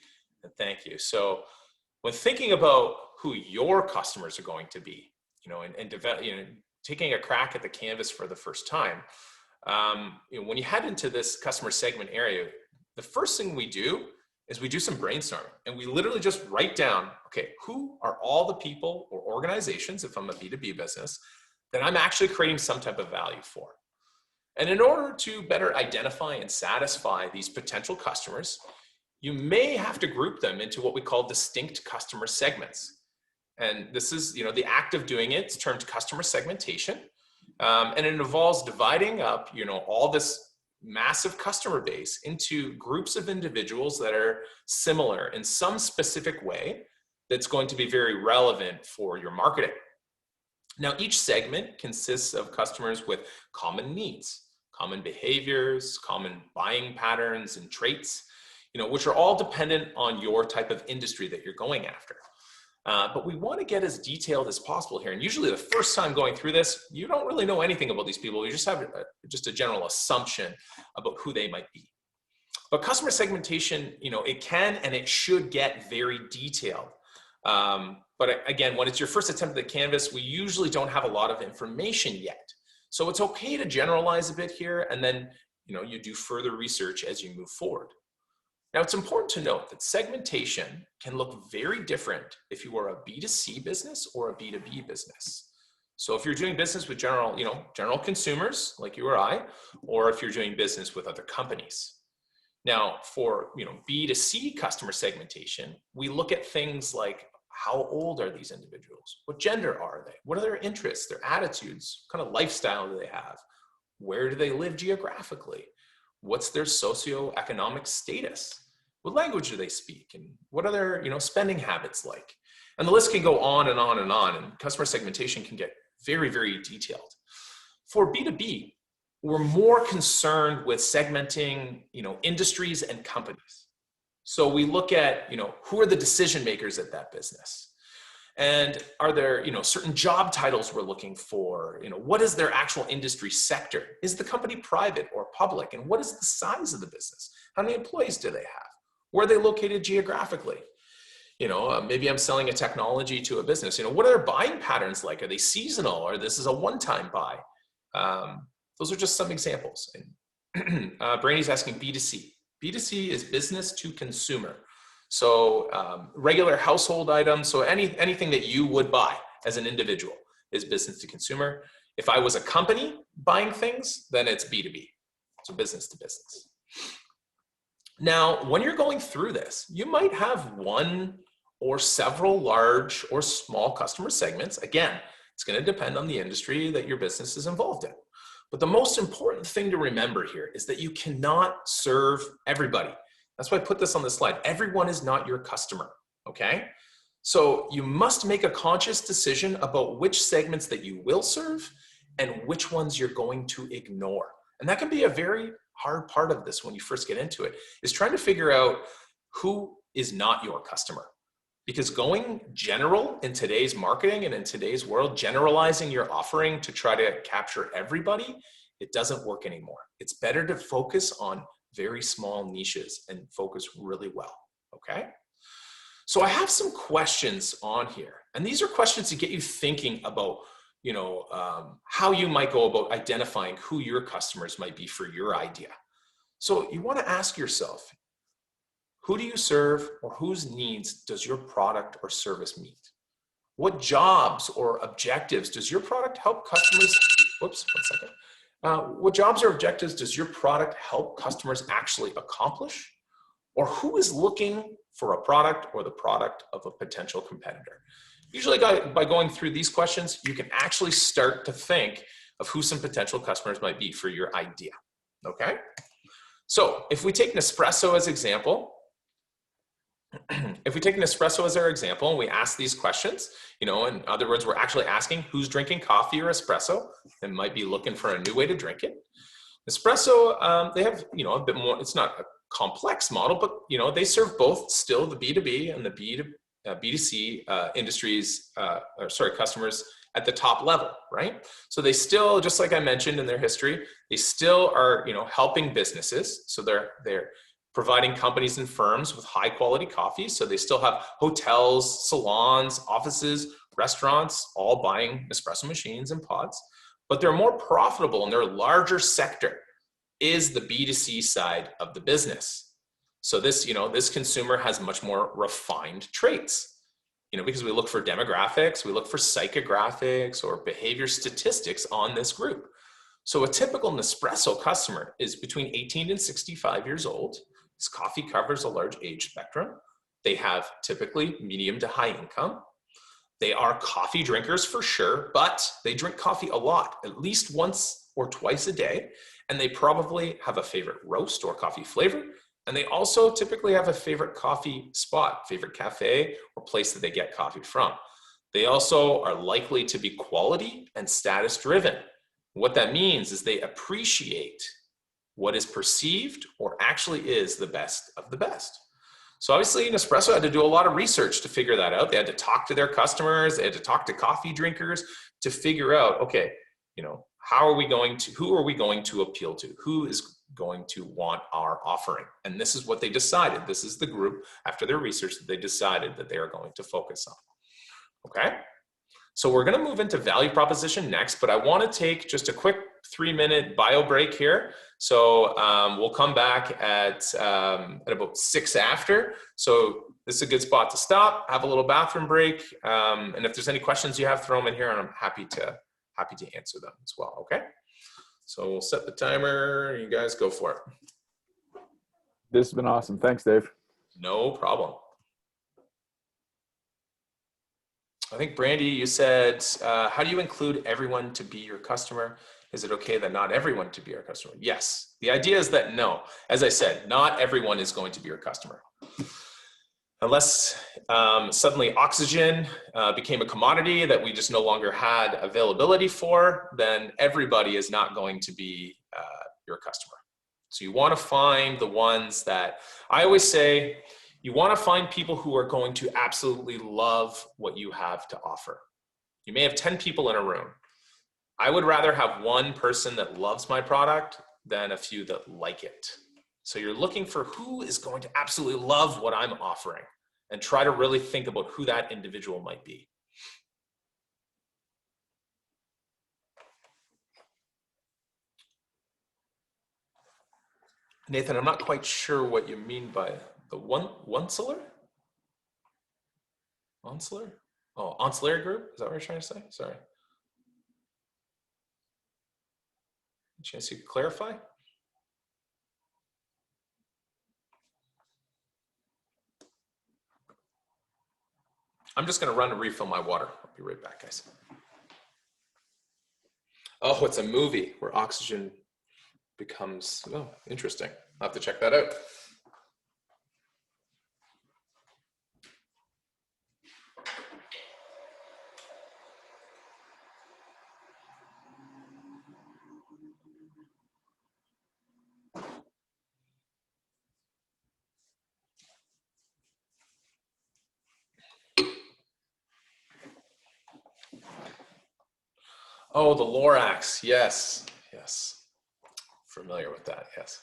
and thank you. So when thinking about who your customers are going to be, you know, and develop, you know, taking a crack at the canvas for the first time, you know, when you head into this customer segment area, the first thing we do is we do some brainstorming, and we literally just write down, okay, who are all the people or organizations, if I'm a B2B business, that I'm actually creating some type of value for. And in order to better identify and satisfy these potential customers, you may have to group them into what we call distinct customer segments. And this is, you know, the act of doing it. It's termed customer segmentation. And it involves dividing up, you know, all this massive customer base into groups of individuals that are similar in some specific way that's going to be very relevant for your marketing. Now, each segment consists of customers with common needs, common behaviors, common buying patterns and traits, you know, which are all dependent on your type of industry that you're going after. But we want to get as detailed as possible here. And usually the first time going through this, you don't really know anything about these people. You just have just a general assumption about who they might be. But customer segmentation, you know, it can and it should get very detailed. But again, when it's your first attempt at the canvas, we usually don't have a lot of information yet. So it's okay to generalize a bit here, and then, you know, you do further research as you move forward. Now, it's important to note that segmentation can look very different if you are a B2C business or a B2B business. So if you're doing business with general consumers like you or I, or if you're doing business with other companies. Now, for, you know, B2C customer segmentation, we look at things like, how old are these individuals? What gender are they? What are their interests, their attitudes? What kind of lifestyle do they have? Where do they live geographically? What's their socioeconomic status? What language do they speak? And what are their, you know, spending habits like? And the list can go on and on and on, and customer segmentation can get very, very detailed. For B2B, we're more concerned with segmenting, you know, industries and companies. So we look at, you know, who are the decision makers at that business? And are there, you know, certain job titles we're looking for? You know, what is their actual industry sector? Is the company private or public? And what is the size of the business? How many employees do they have? Where are they located geographically? You know, maybe I'm selling a technology to a business. You know, what are their buying patterns like? Are they seasonal, or this is a one-time buy? Those are just some examples. And Brainy's asking B2C. B2C is business to consumer. So regular household items, so anything that you would buy as an individual is business to consumer. If I was a company buying things, then it's B2B, so business to business. Now, when you're going through this, you might have one or several large or small customer segments. Again, it's going to depend on the industry that your business is involved in. But the most important thing to remember here is that you cannot serve everybody. That's why I put this on the slide. Everyone is not your customer, okay? So you must make a conscious decision about which segments that you will serve and which ones you're going to ignore. And that can be a very hard part of this when you first get into it, is trying to figure out who is not your customer. Because going general in today's marketing and in today's world, generalizing your offering to try to capture everybody, it doesn't work anymore. It's better to focus on very small niches and focus really well, okay? So I have some questions on here, and these are questions to get you thinking about, how you might go about identifying who your customers might be for your idea. So you want to ask yourself, who do you serve, or whose needs does your product or service meet? What jobs or objectives does your product help customers? Whoops, 1 second. What jobs or objectives does your product help customers actually accomplish? Or who is looking for a product or the product of a potential competitor? Usually by going through these questions, you can actually start to think of who some potential customers might be for your idea, okay? So if we take Nespresso as example, if we take Nespresso as our example and we ask these questions, in other words, we're actually asking who's drinking coffee or espresso and might be looking for a new way to drink it. Nespresso, they have, a bit more, it's not a complex model, but, they serve both still the B2B and the B2C industries, customers at the top level, right? So they still, just like I mentioned in their history, they still are, helping businesses. So they're providing companies and firms with high quality coffee. So they still have hotels, salons, offices, restaurants, all buying espresso machines and pods, but they're more profitable and their larger sector is the B2C side of the business. So this, this consumer has much more refined traits, because we look for demographics, we look for psychographics or behavior statistics on this group. So a typical Nespresso customer is between 18 and 65 years old. This coffee covers a large age spectrum. They have typically medium to high income. They are coffee drinkers for sure, but they drink coffee a lot, at least once or twice a day. And they probably have a favorite roast or coffee flavor. And they also typically have a favorite coffee spot, favorite cafe or place that they get coffee from. They also are likely to be quality and status driven. What that means is they appreciate what is perceived or actually is the best of the best. So obviously Nespresso had to do a lot of research to figure that out. They had to talk to their customers, they had to talk to coffee drinkers to figure out, okay, who are we going to appeal to? Who is going to want our offering? And this is what they decided. This is the group, after their research, that they decided that they are going to focus on. Okay? So we're going to move into value proposition next, but I want to take just a quick 3-minute bio break here. So we'll come back at about 6 after. So this is a good spot to stop, have a little bathroom break. And if there's any questions you have, throw them in here and I'm happy to answer them as well, okay? So we'll set the timer, you guys go for it. This has been awesome. Thanks, Dave. No problem. I think, Brandy, you said, how do you include everyone to be your customer? Is it okay that not everyone to be our customer? Yes. The idea is that no. As I said, not everyone is going to be your customer. Unless suddenly oxygen became a commodity that we just no longer had availability for, then everybody is not going to be your customer. So you want to find the ones that, I always say, you want to find people who are going to absolutely love what you have to offer. You may have 10 people in a room. I would rather have one person that loves my product than a few that like it. So you're looking for who is going to absolutely love what I'm offering and try to really think about who that individual might be. Nathan, I'm not quite sure what you mean by the onceler? Onceler? Oh, ancillary group? Is that what you're trying to say? Sorry. Chance you could clarify? I'm just going to run and refill my water. I'll be right back, guys. Oh, it's a movie where oxygen becomes, oh, interesting. I'll have to check that out. Oh, the Lorax. Yes. Yes. Familiar with that. Yes.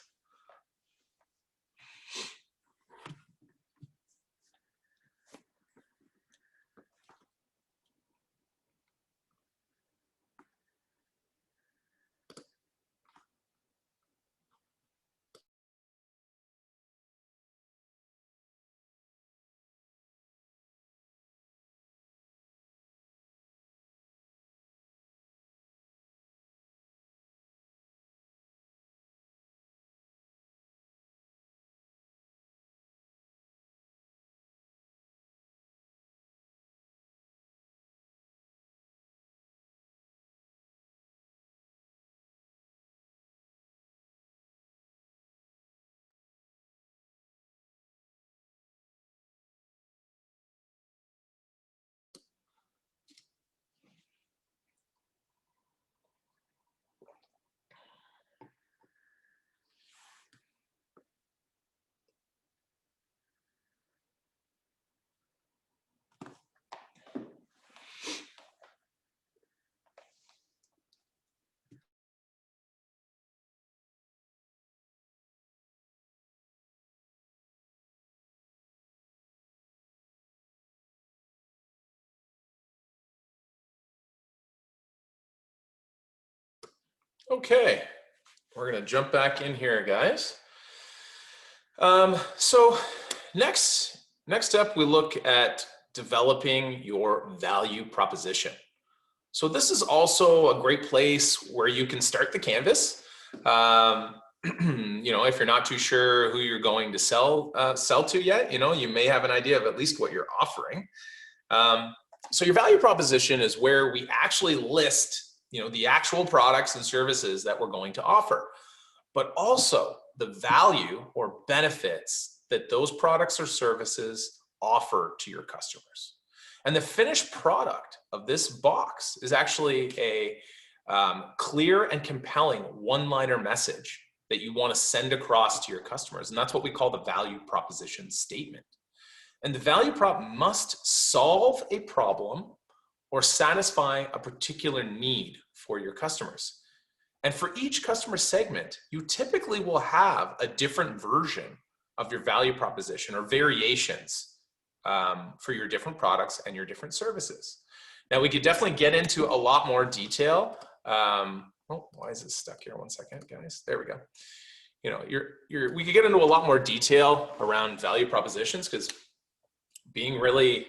Okay. We're going to jump back in here, guys. So next up, we look at developing your value proposition. So this is also a great place where you can start the canvas. If you're not too sure who you're going to sell to yet, you may have an idea of at least what you're offering. So your value proposition is where we actually list, the actual products and services that we're going to offer, but also the value or benefits that those products or services offer to your customers. And the finished product of this box is actually a clear and compelling one-liner message that you want to send across to your customers. And that's what we call the value proposition statement. And the value prop must solve a problem or satisfy a particular need for your customers. And for each customer segment, you typically will have a different version of your value proposition or variations for your different products and your different services. Now, we could definitely get into a lot more detail. Why is it stuck here? One second, guys. There we go. We could get into a lot more detail around value propositions, because being really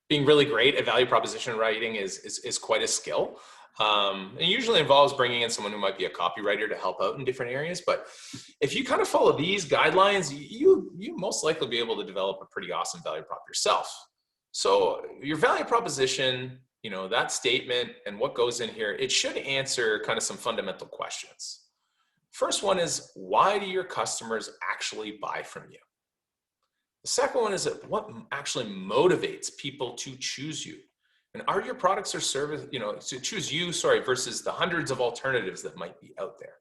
great at value proposition writing is quite a skill. It usually involves bringing in someone who might be a copywriter to help out in different areas. But if you kind of follow these guidelines, you most likely be able to develop a pretty awesome value prop yourself. So your value proposition, that statement and what goes in here, it should answer kind of some fundamental questions. First one is, why do your customers actually buy from you? The second one is what actually motivates people to choose you? And are your products or service, to choose you, versus the hundreds of alternatives that might be out there?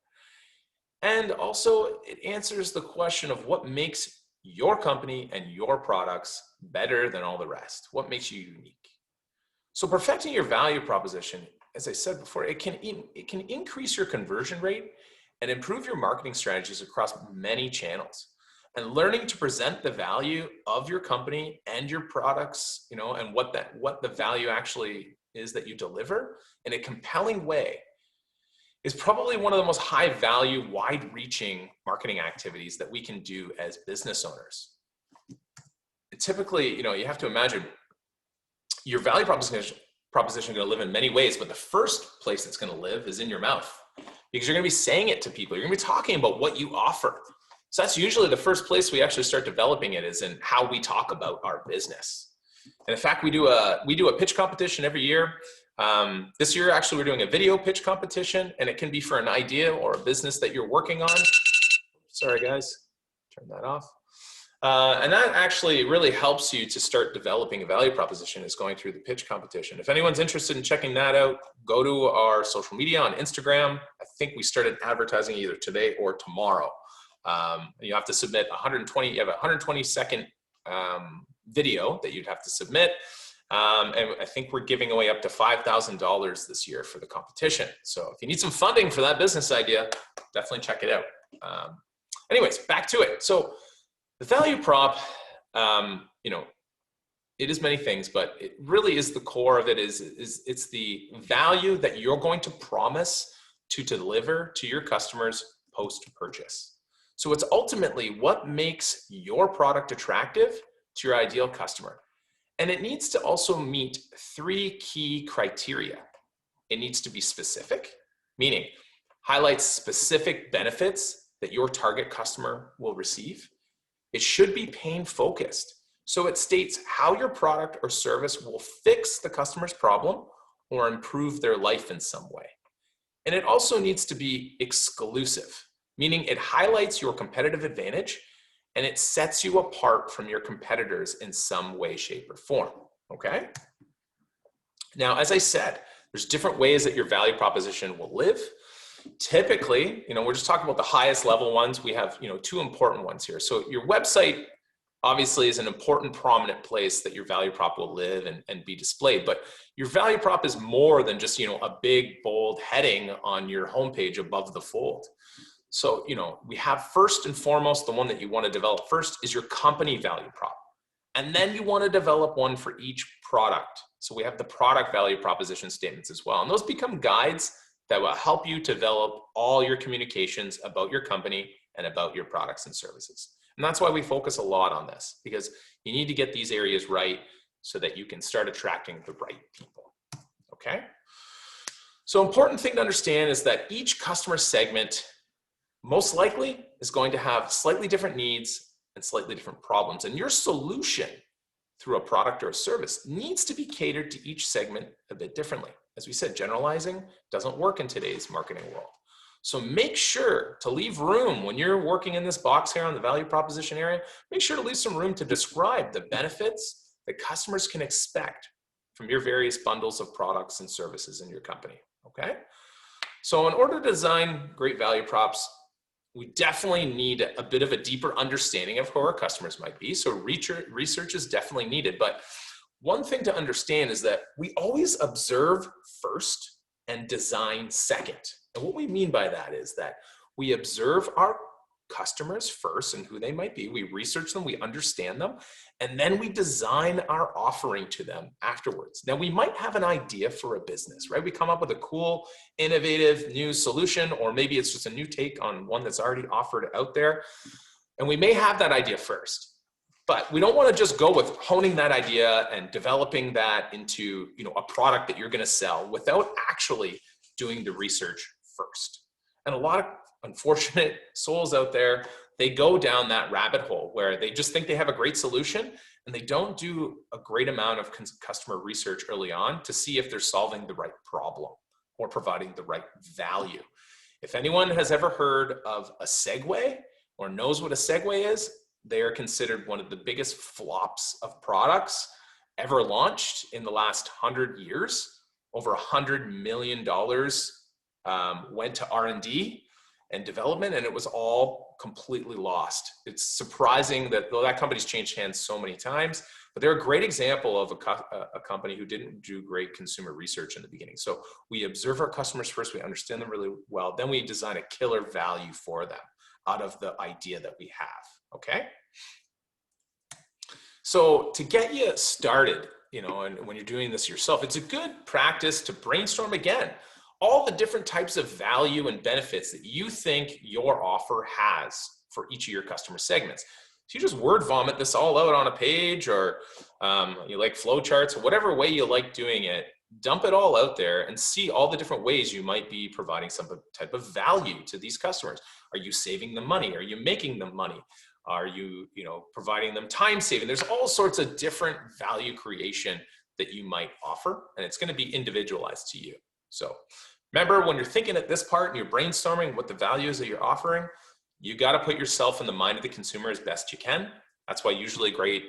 And also it answers the question of what makes your company and your products better than all the rest. What makes you unique? So perfecting your value proposition, as I said before, it can increase your conversion rate and improve your marketing strategies across many channels. And learning to present the value of your company and your products, and what the value actually is that you deliver in a compelling way is probably one of the most high value, wide reaching marketing activities that we can do as business owners. Typically, you have to imagine your value proposition is going to live in many ways, but the first place it's going to live is in your mouth, because you're going to be saying it to people. You're going to be talking about what you offer. So that's usually the first place we actually start developing it, is in how we talk about our business. And in fact, we do a pitch competition every year. This year, actually, we're doing a video pitch competition, and it can be for an idea or a business that you're working on. Sorry, guys, turn that off. And that actually really helps you to start developing a value proposition, is going through the pitch competition. If anyone's interested in checking that out, go to our social media on Instagram. I think we started advertising either today or tomorrow. You have to submit 120 second video that you'd have to submit. And I think we're giving away up to $5,000 this year for the competition. So if you need some funding for that business idea, definitely check it out. Anyways, back to it. So the value prop, it is many things, but it really is the core of it is it's the value that you're going to promise to deliver to your customers post-purchase. So it's ultimately what makes your product attractive to your ideal customer. And it needs to also meet 3 key criteria. It needs to be specific, meaning highlights specific benefits that your target customer will receive. It should be pain focused. So it states how your product or service will fix the customer's problem or improve their life in some way. And it also needs to be exclusive, meaning it highlights your competitive advantage and it sets you apart from your competitors in some way, shape, or form, okay? Now, as I said, there's different ways that your value proposition will live. Typically, we're just talking about the highest level ones. We have, 2 important ones here. So your website obviously is an important, prominent place that your value prop will live and be displayed. But your value prop is more than just, a big, bold heading on your homepage above the fold. So, we have first and foremost, the one that you want to develop first is your company value prop. And then you want to develop one for each product. So we have the product value proposition statements as well. And those become guides that will help you develop all your communications about your company and about your products and services. And that's why we focus a lot on this, because you need to get these areas right so that you can start attracting the right people, okay? So important thing to understand is that each customer segment most likely is going to have slightly different needs and slightly different problems. And your solution through a product or a service needs to be catered to each segment a bit differently. As we said, generalizing doesn't work in today's marketing world. So make sure to leave room when you're working in this box here on the value proposition area, make sure to leave some room to describe the benefits that customers can expect from your various bundles of products and services in your company, okay? So in order to design great value props, we definitely need a bit of a deeper understanding of who our customers might be. So research is definitely needed. But one thing to understand is that we always observe first and design second. And what we mean by that is that we observe our customers first and who they might be. We research them, we understand them, and then we design our offering to them afterwards. Now, we might have an idea for a business, right? We come up with a cool, innovative new solution, or maybe it's just a new take on one that's already offered out there. And we may have that idea first, but we don't want to just go with honing that idea and developing that into, a product that you're going to sell without actually doing the research first. And a lot of unfortunate souls out there, they go down that rabbit hole where they just think they have a great solution and they don't do a great amount of customer research early on to see if they're solving the right problem or providing the right value. If anyone has ever heard of a segue or knows what a segue is, they are considered one of the biggest flops of products ever launched in the last 100 years. Over $100 million went to R&D and development, and it was all completely lost. It's surprising that though that company's changed hands so many times, but they're a great example of a company who didn't do great consumer research in the beginning. So we observe our customers first, we understand them really well, then we design a killer value for them out of the idea that we have, okay? So to get you started, and when you're doing this yourself, it's a good practice to brainstorm again all the different types of value and benefits that you think your offer has for each of your customer segments. So you just word vomit this all out on a page, or you like flowcharts, or whatever way you like doing it, dump it all out there and see all the different ways you might be providing some type of value to these customers. Are you saving them money? Are you making them money? Are you, providing them time saving? There's all sorts of different value creation that you might offer, and it's going to be individualized to you. So remember, when you're thinking at this part and you're brainstorming what the value is that you're offering, you got to put yourself in the mind of the consumer as best you can. That's why usually great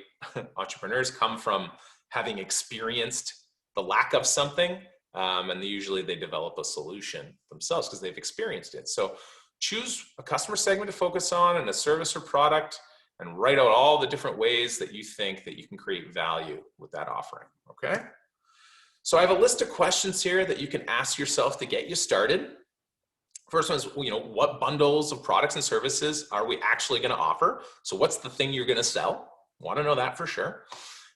entrepreneurs come from having experienced the lack of something, and usually they develop a solution themselves because they've experienced it. So choose a customer segment to focus on and a service or product, and write out all the different ways that you think that you can create value with that offering, okay? So I have a list of questions here that you can ask yourself to get you started. First one is, what bundles of products and services are we actually going to offer? So what's the thing you're going to sell? Want to know that for sure.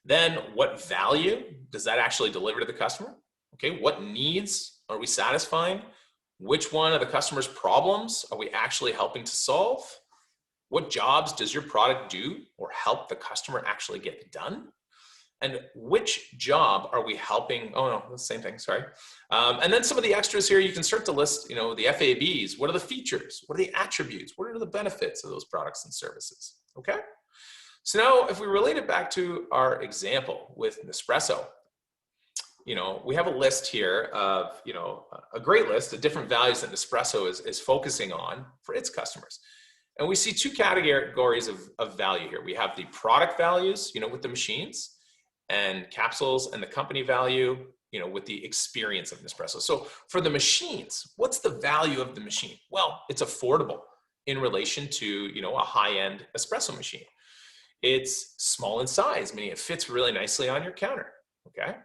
Then what value does that actually deliver to the customer? Okay, what needs are we satisfying? Which one of the customer's problems are we actually helping to solve? What jobs does your product do or help the customer actually get done? And which job are we helping? Oh no, the same thing, sorry. And then some of the extras here, you can start to list, the FABs. What are the features? What are the attributes? What are the benefits of those products and services? Okay. So now if we relate it back to our example with Nespresso, we have a list here of, a great list of different values that Nespresso is focusing on for its customers. And we see two categories of value here. We have the product values, with the machines, and capsules, and the company value, with the experience of Nespresso. So for the machines, what's the value of the machine? Well, it's affordable in relation to, a high-end espresso machine. It's small in size, meaning it fits really nicely on your counter, okay?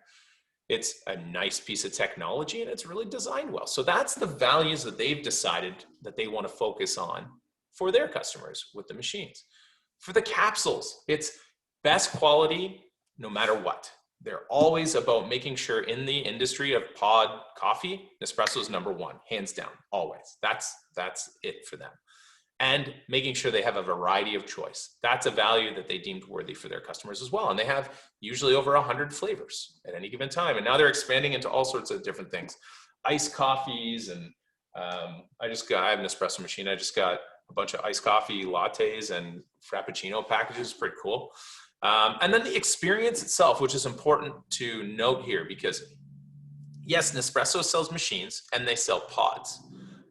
It's a nice piece of technology and it's really designed well. So that's the values that they've decided that they want to focus on for their customers with the machines. For the capsules, it's best quality no matter what. They're always about making sure in the industry of pod coffee, Nespresso is number one, hands down, always. That's it for them. And making sure they have a variety of choice. That's a value that they deemed worthy for their customers as well. And they have usually over 100 flavors at any given time. And now they're expanding into all sorts of different things. Iced coffees, and I have an espresso machine. I just got a bunch of iced coffee lattes and Frappuccino packages, pretty cool. And then the experience itself, which is important to note here, because yes, Nespresso sells machines and they sell pods.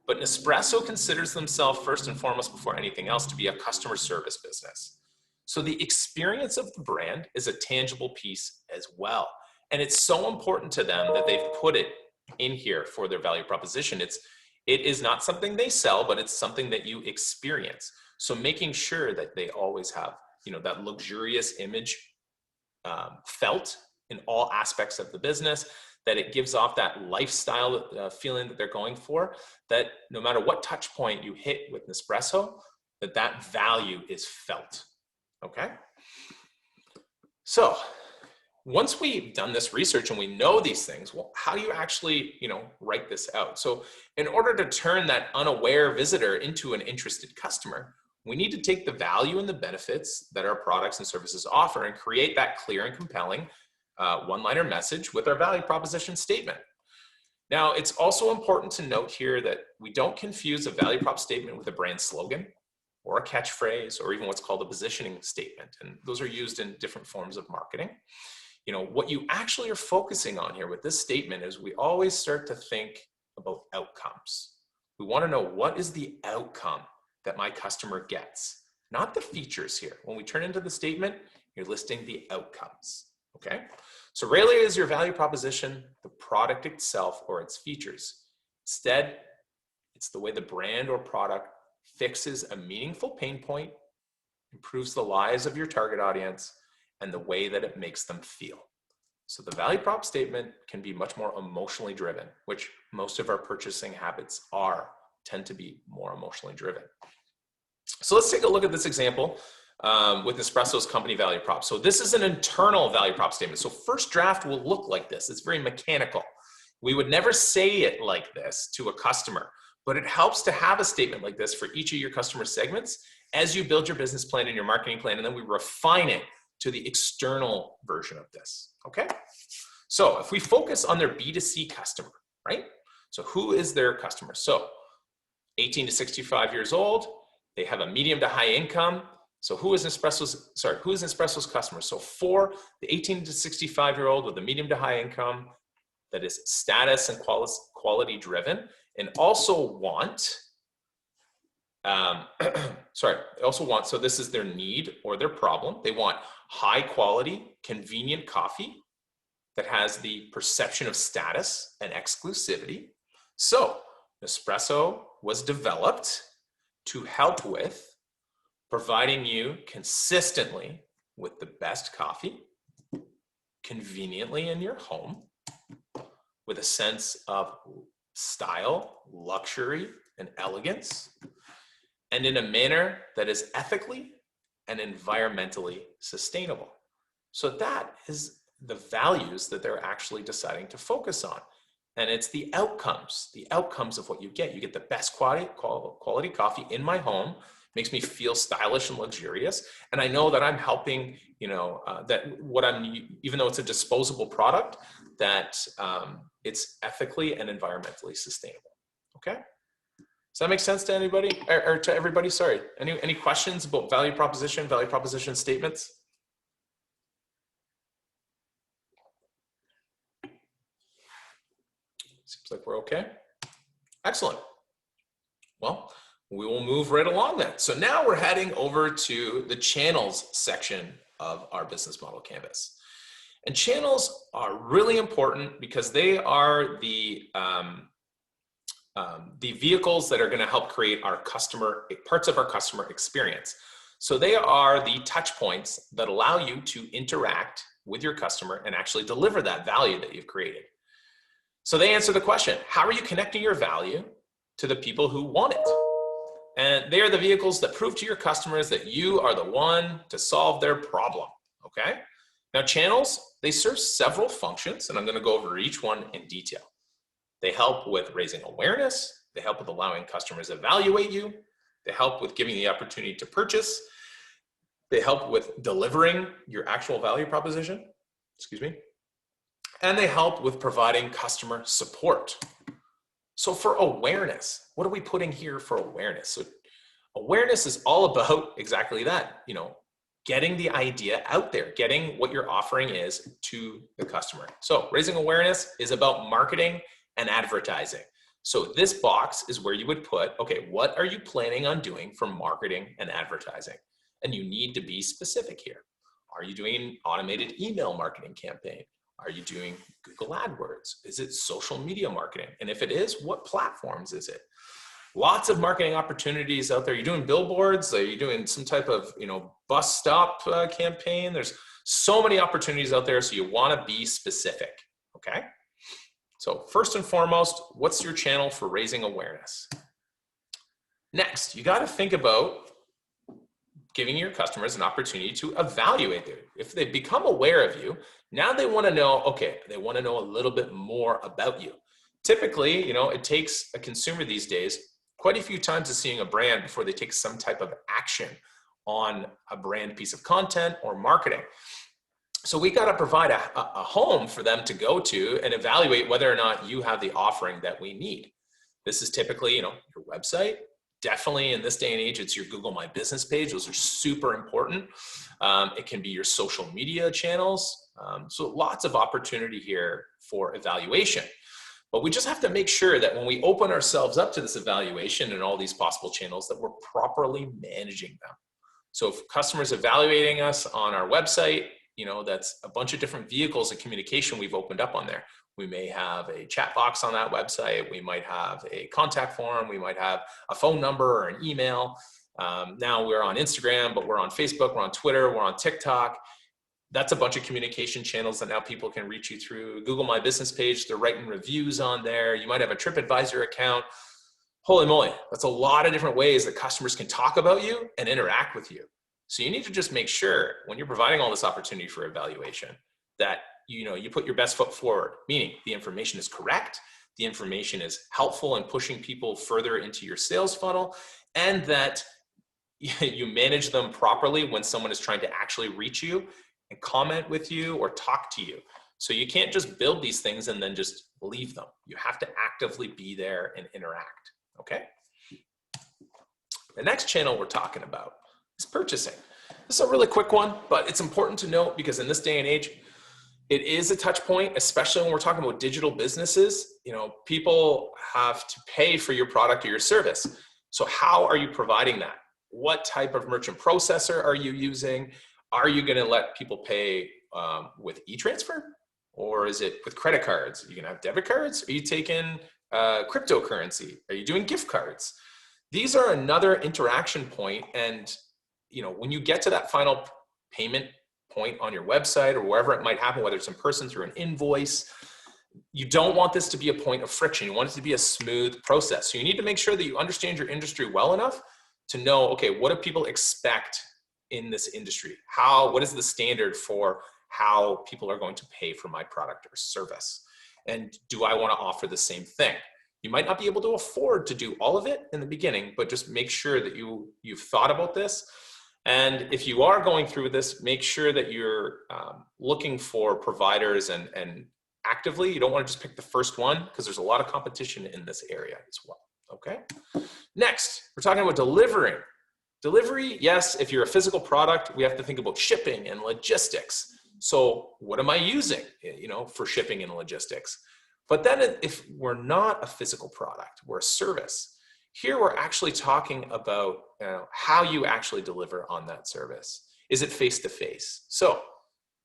But Nespresso considers themselves first and foremost before anything else to be a customer service business. So the experience of the brand is a tangible piece as well. And it's so important to them that they've put it in here for their value proposition. It is not something they sell, but it's something that you experience. So making sure that they always have, that luxurious image felt in all aspects of the business, that it gives off that lifestyle feeling that they're going for, that no matter what touch point you hit with Nespresso, that value is felt, okay? So once we've done this research and we know these things, well, how do you actually, write this out? So in order to turn that unaware visitor into an interested customer, we need to take the value and the benefits that our products and services offer and create that clear and compelling one-liner message with our value proposition statement. Now, it's also important to note here that we don't confuse a value prop statement with a brand slogan or a catchphrase or even what's called a positioning statement. And those are used in different forms of marketing. What you actually are focusing on here with this statement is we always start to think about outcomes. We want to know, what is the outcome that my customer gets? Not the features here. When we turn into the statement, you're listing the outcomes. Okay, so rarely is your value proposition the product itself or its features. Instead, it's the way the brand or product fixes a meaningful pain point, improves the lives of your target audience, and the way that it makes them feel. So the value prop statement can be much more emotionally driven, which most of our purchasing habits tend to be more emotionally driven. So let's take a look at this example with Nespresso's company value prop. So this is an internal value prop statement. So first draft will look like this. It's very mechanical. We would never say it like this to a customer, but it helps to have a statement like this for each of your customer segments as you build your business plan and your marketing plan, and then we refine it to the external version of this, okay? So if we focus on their B2C customer, right? So who is their customer? So 18 to 65 years old, they have a medium to high income. So who is Nespresso's customer? So for the 18 to 65-year-old with a medium to high income that is status and quality driven, and also want, so this is their need or their problem. They want high quality, convenient coffee that has the perception of status and exclusivity. So Nespresso was developed to help with providing you consistently with the best coffee, conveniently in your home, with a sense of style, luxury, and elegance, and in a manner that is ethically and environmentally sustainable. So that is the values that they're actually deciding to focus on. And it's the outcomes of what you get. You get the best quality coffee in my home, makes me feel stylish and luxurious. And I know that I'm helping, that what I'm, even though it's a disposable product, that it's ethically and environmentally sustainable. Okay? Does that make sense to anybody or to everybody? Sorry. Any questions about value proposition statements? Seems like we're okay. Excellent. Well, we will move right along then. So now we're heading over to the channels section of our business model canvas. And channels are really important because they are the vehicles that are going to help create our parts of our customer experience. So they are the touch points that allow you to interact with your customer and actually deliver that value that you've created. So they answer the question, how are you connecting your value to the people who want it? And they are the vehicles that prove to your customers that you are the one to solve their problem, okay? Now channels, they serve several functions, and I'm gonna go over each one in detail. They help with raising awareness, they help with allowing customers to evaluate you, they help with giving the opportunity to purchase, they help with delivering your actual value proposition, and they help with providing customer support. So for awareness, what are we putting here for awareness? So awareness is all about exactly that, getting the idea out there, getting what your offering is to the customer. So raising awareness is about marketing and advertising. So this box is where you would put, okay, what are you planning on doing for marketing and advertising? And you need to be specific here. Are you doing an automated email marketing campaign? Are you doing Google AdWords? Is it social media marketing? And if it is, what platforms is it? Lots of marketing opportunities out there. You're doing billboards? Are you doing some type of, bus stop campaign? There's so many opportunities out there, so you want to be specific, okay? So first and foremost, what's your channel for raising awareness? Next, you got to think about giving your customers an opportunity to evaluate you. If they become aware of you, now they want to know, they want to know a little bit more about you. Typically, it takes a consumer these days quite a few times of seeing a brand before they take some type of action on a brand piece of content or marketing. So we got to provide a home for them to go to and evaluate whether or not you have the offering that we need. This is typically, your website. Definitely in this day and age, it's your Google My Business page. Those are super important. It can be your social media channels. So lots of opportunity here for evaluation. But we just have to make sure that when we open ourselves up to this evaluation and all these possible channels, that we're properly managing them. So if customers evaluating us on our website, that's a bunch of different vehicles of communication we've opened up on there. We may have a chat box on that website. We might have a contact form. We might have a phone number or an email. Now we're on Instagram, but we're on Facebook, we're on Twitter, we're on TikTok. That's a bunch of communication channels that now people can reach you through. Google My Business page, they're writing reviews on there. You might have a TripAdvisor account. Holy moly, that's a lot of different ways that customers can talk about you and interact with you. So you need to just make sure when you're providing all this opportunity for evaluation that you put your best foot forward, meaning the information is correct, the information is helpful in pushing people further into your sales funnel, and that you manage them properly when someone is trying to actually reach you and comment with you or talk to you. So you can't just build these things and then just leave them. You have to actively be there and interact, okay? The next channel we're talking about is purchasing. This is a really quick one, but it's important to note because in this day and age, it is a touch point, especially when we're talking about digital businesses. People have to pay for your product or your service. So how are you providing that? What type of merchant processor are you using? Are you going to let people pay with e-transfer? Or is it with credit cards? Are you going to have debit cards? Are you taking cryptocurrency? Are you doing gift cards? These are another interaction point, and when you get to that final payment point on your website or wherever it might happen, whether it's in person through an invoice, you don't want this to be a point of friction. You want it to be a smooth process. So you need to make sure that you understand your industry well enough to know, okay, what do people expect in this industry? What is the standard for how people are going to pay for my product or service? And do I want to offer the same thing? You might not be able to afford to do all of it in the beginning, but just make sure that you've thought about this. And if you are going through this, make sure that you're looking for providers and actively, you don't want to just pick the first one because there's a lot of competition in this area as well. Okay. Next, we're talking about delivering. Delivery, yes, if you're a physical product, we have to think about shipping and logistics. So what am I using, for shipping and logistics? But then if we're not a physical product, we're a service. Here we're actually talking about how you actually deliver on that service. Is it face-to-face? So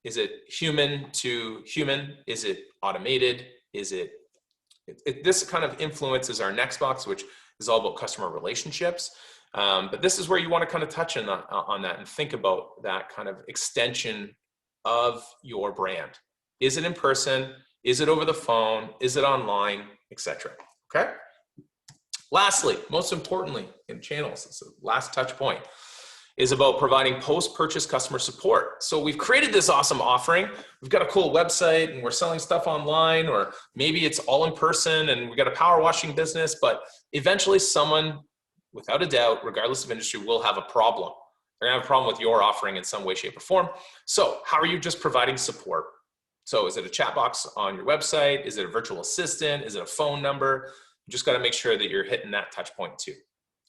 is it human to human? Is it automated? This kind of influences our next box, which is all about customer relationships. But this is where you want to kind of touch on that and think about that kind of extension of your brand. Is it in person? Is it over the phone? Is it online, etc.? Okay. Lastly, most importantly in channels, it's the last touch point, is about providing post-purchase customer support. So we've created this awesome offering. We've got a cool website and we're selling stuff online, or maybe it's all in person and we've got a power washing business, but eventually someone, without a doubt, regardless of industry, will have a problem. They're gonna have a problem with your offering in some way, shape, or form. So how are you just providing support? So is it a chat box on your website? Is it a virtual assistant? Is it a phone number? You just gotta make sure that you're hitting that touch point too,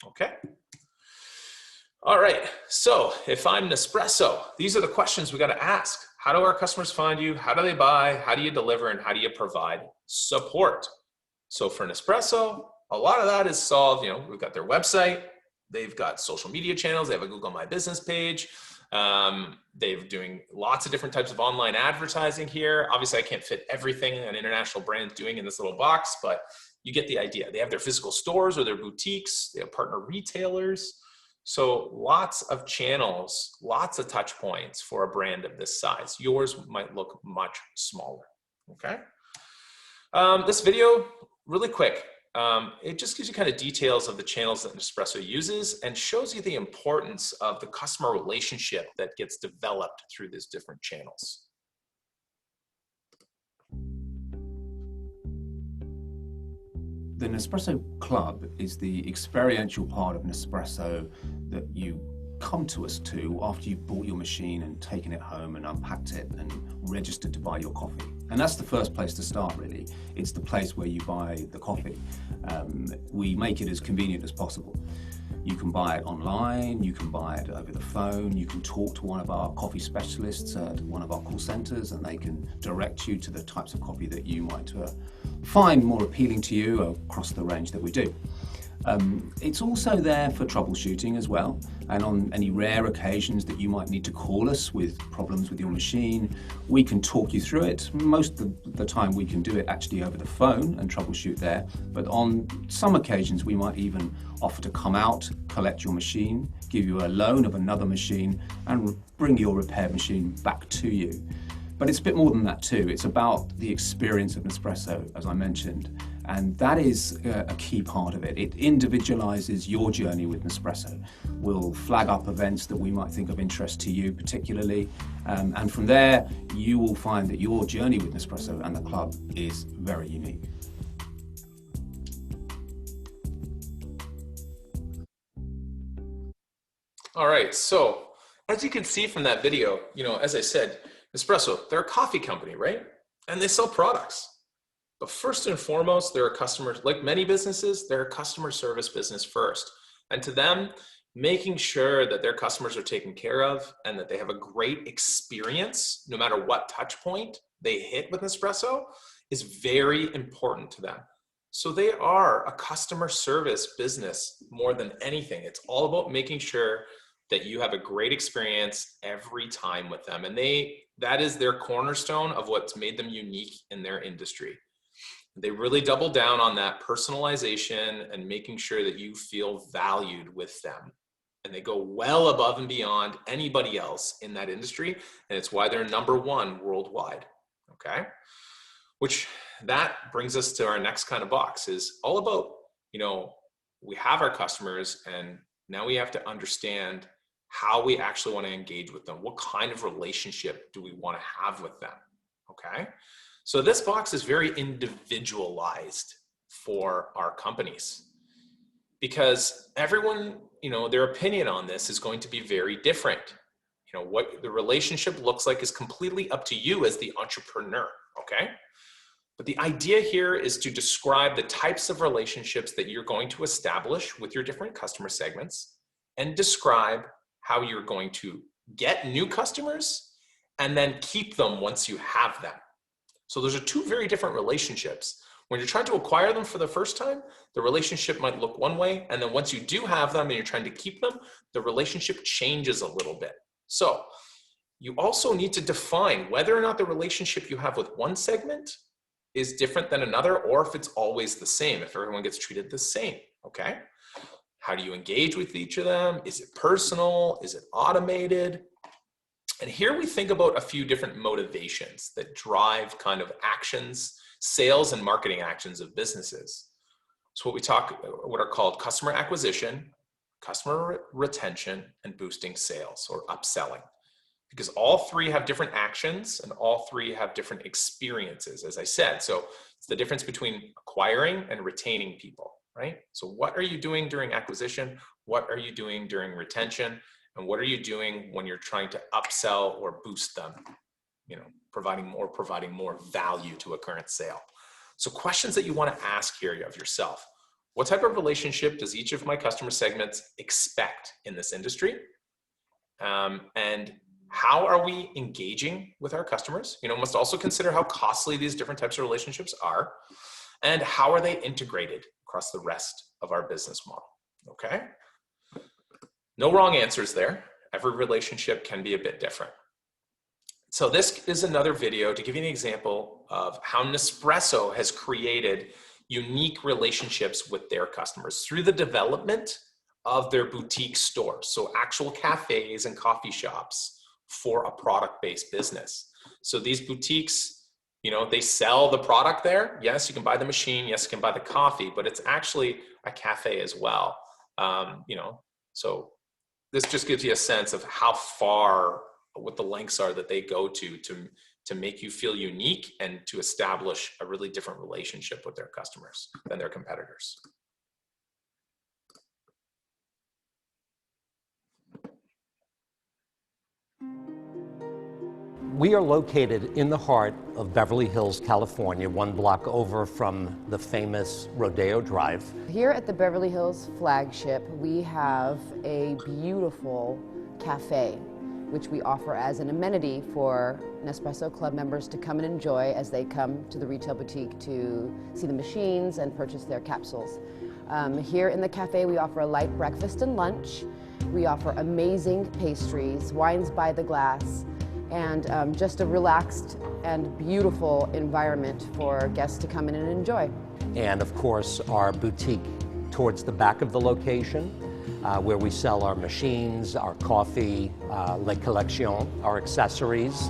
okay? All right, so if I'm Nespresso, these are the questions we gotta ask. How do our customers find you? How do they buy? How do you deliver? And how do you provide support? So for Nespresso, a lot of that is solved, we've got their website, they've got social media channels, they have a Google My Business page, they're doing lots of different types of online advertising here. Obviously I can't fit everything an international brand's doing in this little box, but you get the idea. They have their physical stores or their boutiques, they have partner retailers. So lots of channels, lots of touch points for a brand of this size. Yours might look much smaller, okay? This video, really quick, it just gives you kind of details of the channels that Nespresso uses and shows you the importance of the customer relationship that gets developed through these different channels. The Nespresso Club is the experiential part of Nespresso that you come to us to after you've bought your machine and taken it home and unpacked it and registered to buy your coffee. And that's the first place to start, really. It's the place where you buy the coffee. We make it as convenient as possible. You can buy it online, you can buy it over the phone, you can talk to one of our coffee specialists at one of our call centers and they can direct you to the types of coffee that you might find more appealing to you across the range that we do. It's also there for troubleshooting as well, and on any rare occasions that you might need to call us with problems with your machine, we can talk you through it. Most of the time we can do it actually over the phone and troubleshoot there, but on some occasions we might even offer to come out, collect your machine, give you a loan of another machine and bring your repaired machine back to you. But it's a bit more than that too. It's about the experience of Nespresso, as I mentioned, and that is a key part of it. It individualizes your journey with Nespresso. We'll flag up events that we might think of interest to you particularly, and from there you will find that your journey with Nespresso and the club is very unique. All right, so as you can see from that video, as I said, Nespresso, they're a coffee company, right? And they sell products. But first and foremost, they're a customer, like many businesses, they're a customer service business first. And to them, making sure that their customers are taken care of and that they have a great experience, no matter what touch point they hit with Nespresso, is very important to them. So they are a customer service business more than anything. It's all about making sure that you have a great experience every time with them. And that is their cornerstone of what's made them unique in their industry. They really double down on that personalization and making sure that you feel valued with them. and they go well above and beyond anybody else in that industry. And it's why they're number one worldwide. Okay. Which that brings us to our next kind of box is all about, we have our customers and now we have to understand how we actually want to engage with them. What kind of relationship do we want to have with them? Okay. So this box is very individualized for our companies because everyone, their opinion on this is going to be very different. What the relationship looks like is completely up to you as the entrepreneur. Okay. But the idea here is to describe the types of relationships that you're going to establish with your different customer segments and describe how you're going to get new customers and then keep them once you have them. So those are two very different relationships. When you're trying to acquire them for the first time, the relationship might look one way. And then once you do have them and you're trying to keep them, the relationship changes a little bit. So you also need to define whether or not the relationship you have with one segment is different than another, or if it's always the same, if everyone gets treated the same, okay? How do you engage with each of them? Is it personal? Is it automated? And here we think about a few different motivations that drive kind of actions, sales and marketing actions of businesses. So what are called customer acquisition, customer retention, and boosting sales or upselling. Because all three have different actions and all three have different experiences, as I said. So it's the difference between acquiring and retaining people, right? So what are you doing during acquisition? What are you doing during retention? And what are you doing when you're trying to upsell or boost them? Providing more value to a current sale. So questions that you want to ask here of yourself. What type of relationship does each of my customer segments expect in this industry? And how are we engaging with our customers? Must also consider how costly these different types of relationships are and how are they integrated across the rest of our business model, okay? No wrong answers there. Every relationship can be a bit different. So this is another video to give you an example of how Nespresso has created unique relationships with their customers through the development of their boutique stores. So actual cafes and coffee shops for a product-based business. So these boutiques, they sell the product there. Yes, you can buy the machine. Yes, you can buy the coffee, but it's actually a cafe as well. So this just gives you a sense of how far, what the lengths are that they go to make you feel unique and to establish a really different relationship with their customers than their competitors. We are located in the heart of Beverly Hills, California, 1 block over from the famous Rodeo Drive. Here at the Beverly Hills flagship, we have a beautiful cafe, which we offer as an amenity for Nespresso Club members to come and enjoy as they come to the retail boutique to see the machines and purchase their capsules. Here in the cafe, we offer a light breakfast and lunch. We offer amazing pastries, wines by the glass, and just a relaxed and beautiful environment for guests to come in and enjoy. And of course, our boutique towards the back of the location, where we sell our machines, our coffee, les collections, our accessories,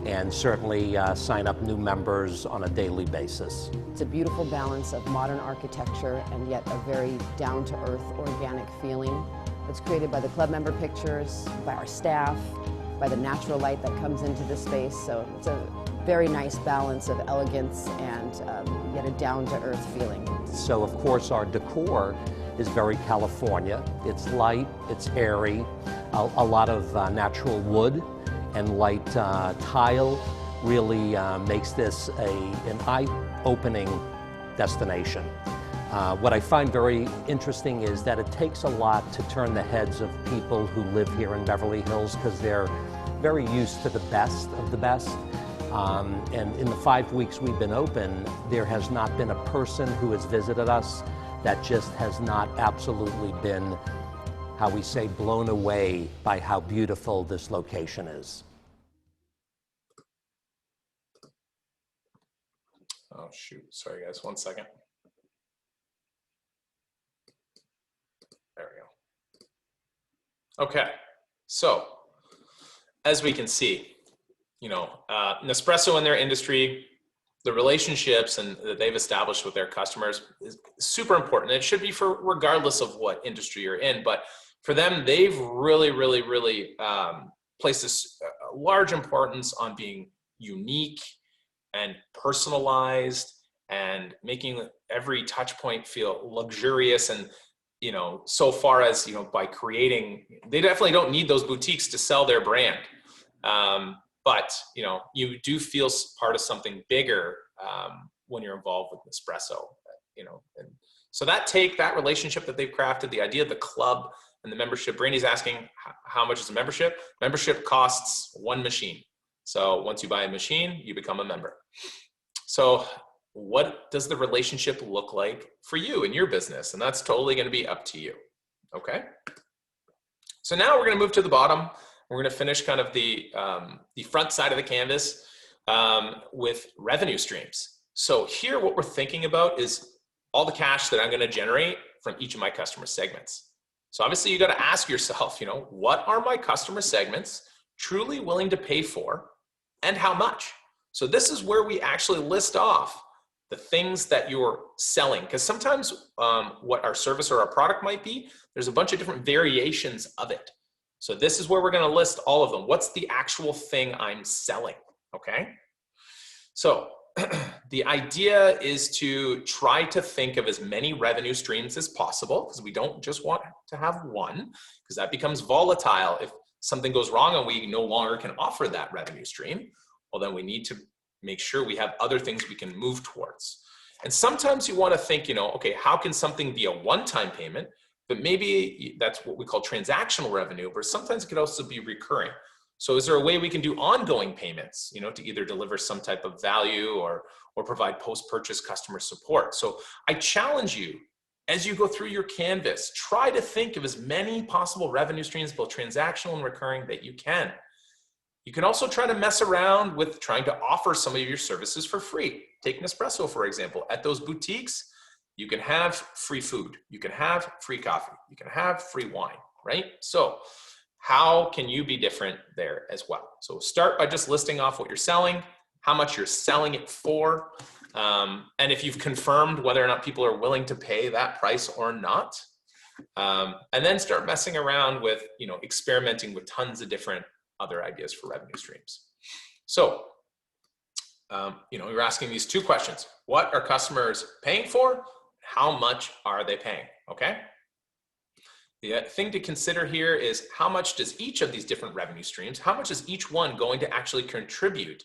and certainly sign up new members on a daily basis. It's a beautiful balance of modern architecture and yet a very down-to-earth, organic feeling. It's created by the club member pictures, by our staff, by the natural light that comes into the space. So it's a very nice balance of elegance and yet a down-to-earth feeling. So of course our decor is very California. It's light, it's airy, a lot of natural wood and light tile really makes this an eye-opening destination. What I find very interesting is that it takes a lot to turn the heads of people who live here in Beverly Hills because they're very used to the best of the best. And in the 5 weeks we've been open, there has not been a person who has visited us that just has not absolutely been, how we say, blown away by how beautiful this location is. Oh shoot, sorry guys, 1 second. There we go. Okay, so as we can see, Nespresso in their industry, the relationships and that they've established with their customers is super important. It should be for regardless of what industry you're in, but for them, they've really placed this large importance on being unique and personalized and making every touch point feel luxurious. And so far as by creating, they definitely don't need those boutiques to sell their brand, but you do feel part of something bigger when you're involved with Nespresso. And so that relationship that they've crafted, the idea of the club and the membership. Brandy's asking how much is a membership. Membership costs one machine. So once you buy a machine, you become a member. So what does the relationship look like for you in your business? And that's totally going to be up to you. Okay. So now we're going to move to the bottom. We're going to finish kind of the front side of the canvas with revenue streams. So here, what we're thinking about is all the cash that I'm going to generate from each of my customer segments. So obviously you got to ask yourself, what are my customer segments truly willing to pay for and how much? So this is where we actually list off the things that you're selling, because sometimes what our service or our product might be, there's a bunch of different variations of it. So this is where we're going to list all of them. What's the actual thing I'm selling? Okay. So the idea is to try to think of as many revenue streams as possible, because we don't just want to have one, because that becomes volatile. If something goes wrong and we no longer can offer that revenue stream, well, then we need to make sure we have other things we can move towards. And sometimes you want to think, okay, how can something be a one-time payment? But maybe that's what we call transactional revenue, but sometimes it could also be recurring. So is there a way we can do ongoing payments, to either deliver some type of value or provide post-purchase customer support? So I challenge you, as you go through your canvas, try to think of as many possible revenue streams, both transactional and recurring, that you can. You can also try to mess around with trying to offer some of your services for free. Take Nespresso, for example. At those boutiques, you can have free food, you can have free coffee, you can have free wine, right? So how can you be different there as well? So start by just listing off what you're selling, how much you're selling it for, and if you've confirmed whether or not people are willing to pay that price or not. And then start messing around with, experimenting with tons of different other ideas for revenue streams. So, you're asking these two questions. What are customers paying for? How much are they paying? Okay. The thing to consider here is how much does each of these different revenue streams, how much is each one going to actually contribute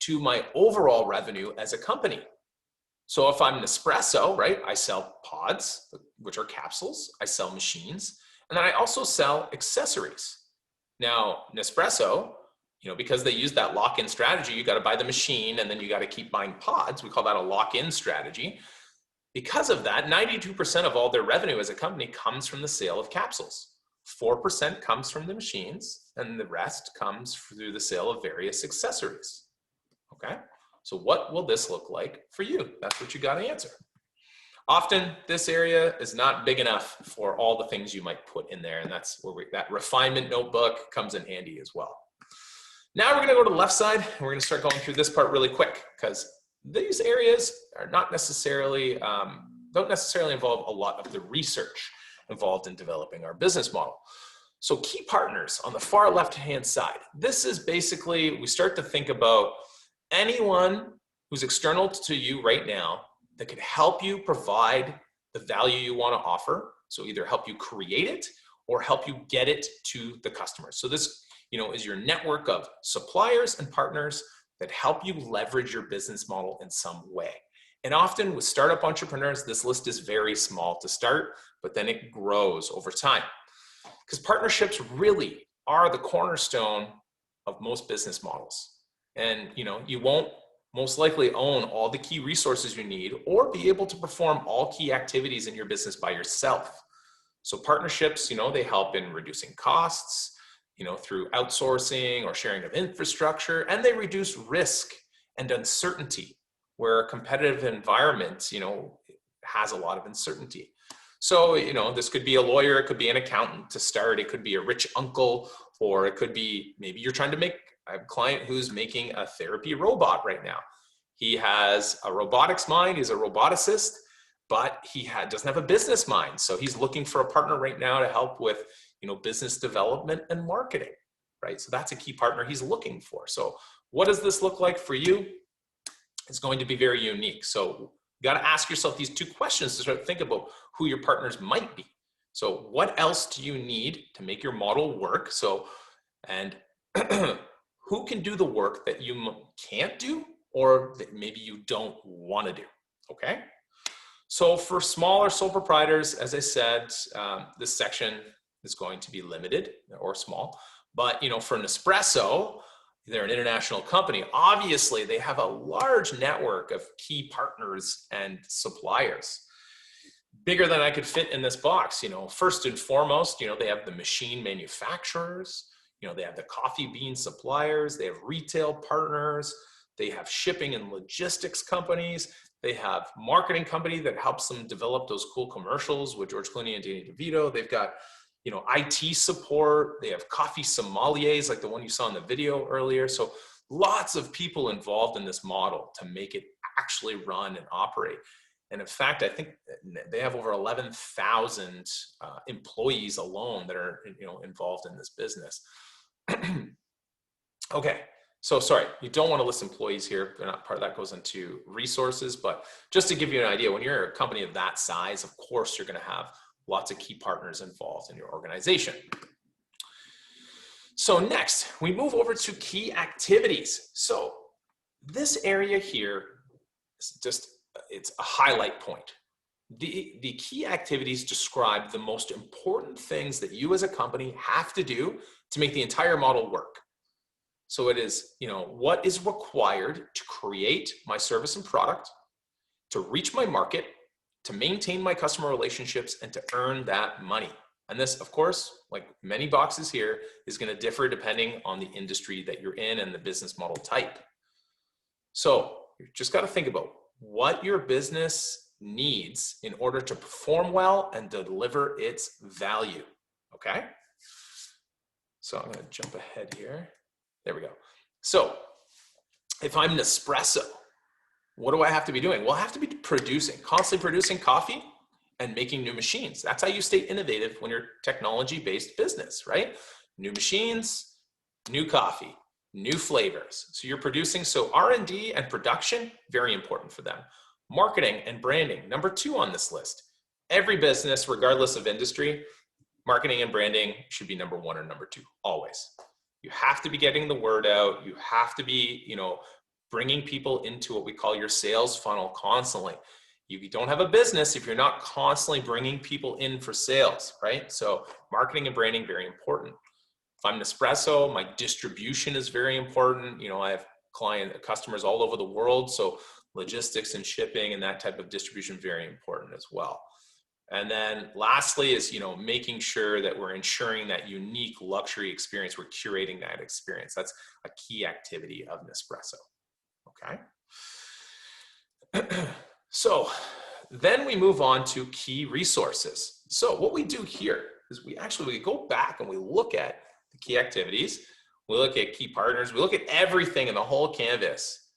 to my overall revenue as a company? So if I'm Nespresso, right, I sell pods, which are capsules, I sell machines, and then I also sell accessories. Now, Nespresso, because they use that lock-in strategy, you got to buy the machine and then you got to keep buying pods. We call that a lock-in strategy. Because of that, 92% of all their revenue as a company comes from the sale of capsules. 4% comes from the machines, and the rest comes through the sale of various accessories. Okay, so what will this look like for you? That's what you got to answer. Often, this area is not big enough for all the things you might put in there, and that's where that refinement notebook comes in handy as well. Now we're going to go to the left side, and we're going to start going through this part really quick, because these areas are not necessarily, don't necessarily involve a lot of the research involved in developing our business model. So key partners on the far left-hand side. This is basically, we start to think about anyone who's external to you right now that could help you provide the value you want to offer. So either help you create it or help you get it to the customer. So this, is your network of suppliers and partners that help you leverage your business model in some way. And often with startup entrepreneurs, this list is very small to start, but then it grows over time. Because partnerships really are the cornerstone of most business models. And you won't most likely own all the key resources you need or be able to perform all key activities in your business by yourself. So partnerships, they help in reducing costs, through outsourcing or sharing of infrastructure, and they reduce risk and uncertainty where a competitive environment, has a lot of uncertainty. So, this could be a lawyer, it could be an accountant to start, it could be a rich uncle, or it could be maybe you're trying to make a client who's making a therapy robot right now. He has a robotics mind, he's a roboticist, but he doesn't have a business mind. So he's looking for a partner right now to help with, business development and marketing, right? So that's a key partner he's looking for. So what does this look like for you? It's going to be very unique. So you got to ask yourself these two questions to sort of think about who your partners might be. So what else do you need to make your model work? So, and who can do the work that you can't do or that maybe you don't want to do, okay? So for smaller sole proprietors, as I said, this section is going to be limited or small, but for Nespresso, they're an international company. Obviously, they have a large network of key partners and suppliers, bigger than I could fit in this box. First and foremost, they have the machine manufacturers, they have the coffee bean suppliers, they have retail partners, they have shipping and logistics companies, they have marketing company that helps them develop those cool commercials with George Clooney and Danny DeVito. They've got IT support, they have coffee sommeliers like the one you saw in the video earlier. So lots of people involved in this model to make it actually run and operate. And in fact, I think they have over 11,000 employees alone that are involved in this business. Okay, so sorry, you don't want to list employees here. They're not part of that, goes into resources, but just to give you an idea, when you're a company of that size, of course, you're going to have lots of key partners involved in your organization. So next, we move over to key activities. So this area here is it's a highlight point. The key activities describe the most important things that you as a company have to do to make the entire model work. So it is, what is required to create my service and product, to reach my market, to maintain my customer relationships, and to earn that money. And this, of course, like many boxes here, is going to differ depending on the industry that you're in and the business model type. So you just got to think about what your business needs in order to perform well and deliver its value, okay? So I'm going to jump ahead here. There we go. So if I'm Nespresso, what do I have to be doing? Well, I have to be constantly producing coffee and making new machines. That's how you stay innovative when you're technology-based business, right? New machines, new coffee, new flavors. So you're producing, so R&D and production, very important for them. Marketing and branding, number 2 on this list. Every business, regardless of industry, marketing and branding should be number 1 or number 2, always. You have to be getting the word out. You have to be, bringing people into what we call your sales funnel constantly. You don't have a business if you're not constantly bringing people in for sales, right? So marketing and branding, very important. If I'm Nespresso, my distribution is very important. I have customers all over the world. So logistics and shipping and that type of distribution, very important as well. And then lastly is, making sure that we're ensuring that unique luxury experience. We're curating that experience. That's a key activity of Nespresso. Okay. So then we move on to key resources. So what we do here is we go back and we look at the key activities. We look at key partners. We look at everything in the whole canvas.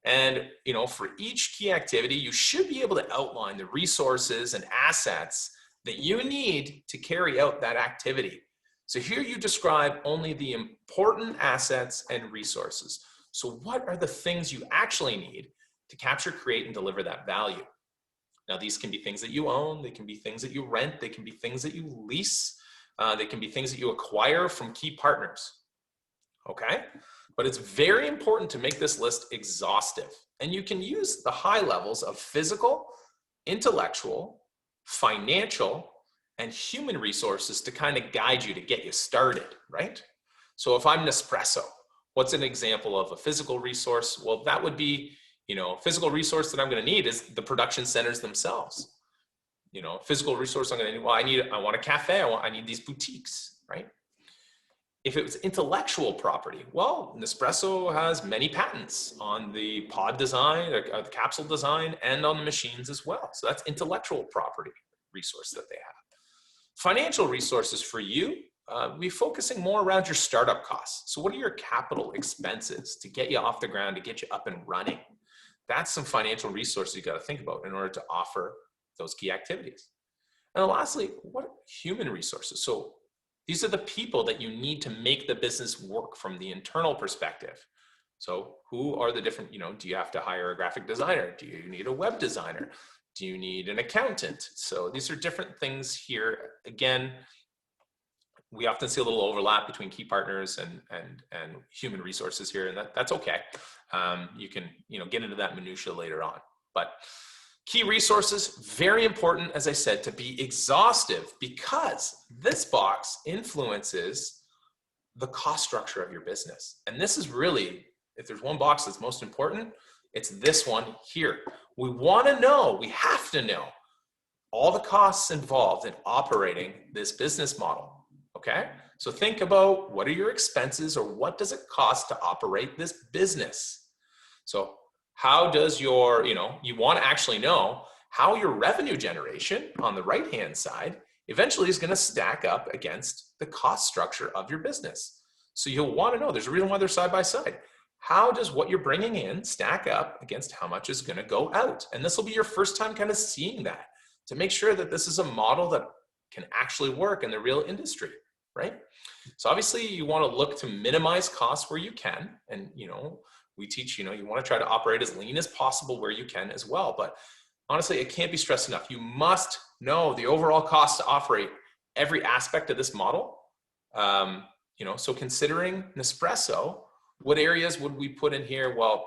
And, for each key activity, you should be able to outline the resources and assets that you need to carry out that activity. So here you describe only the important assets and resources. So what are the things you actually need to capture, create, and deliver that value? Now, these can be things that you own. They can be things that you rent. They can be things that you lease. They can be things that you acquire from key partners. Okay? But it's very important to make this list exhaustive. And you can use the high levels of physical, intellectual, financial, and human resources to kind of guide you to get you started, right? So if I'm Nespresso, what's an example of a physical resource? Well, that would be, physical resource that I'm going to need is the production centers themselves. Physical resource I'm going to need, well, I want a cafe. I need these boutiques, right? If it was intellectual property, well, Nespresso has many patents on the pod design, or the capsule design, and on the machines as well. So that's intellectual property resource that they have. Financial resources for you, be focusing more around your startup costs. So what are your capital expenses to get you off the ground, to get you up and running? That's some financial resources you got to think about in order to offer those key activities. And then lastly, what are human resources? So these are the people that you need to make the business work from the internal perspective. So who are the different, do you have to hire a graphic designer? Do you need a web designer? Do you need an accountant? So these are different things here. Again, we often see a little overlap between key partners and human resources here, and that's okay. You can get into that minutia later on. But key resources, very important, as I said, to be exhaustive, because this box influences the cost structure of your business. And this is really, if there's one box that's most important, it's this one here. We want to know, we have to know all the costs involved in operating this business model. Okay, so think about, what are your expenses, or what does it cost to operate this business? So how does your, you want to actually know how your revenue generation on the right-hand side eventually is going to stack up against the cost structure of your business. So you'll want to know, there's a reason why they're side by side. How does what you're bringing in stack up against how much is going to go out? And this will be your first time kind of seeing that, to make sure that this is a model that can actually work in the real industry. Right? So obviously you want to look to minimize costs where you can. And, we teach, you want to try to operate as lean as possible where you can as well. But honestly, it can't be stressed enough. You must know the overall cost to operate every aspect of this model. So considering Nespresso, what areas would we put in here? Well,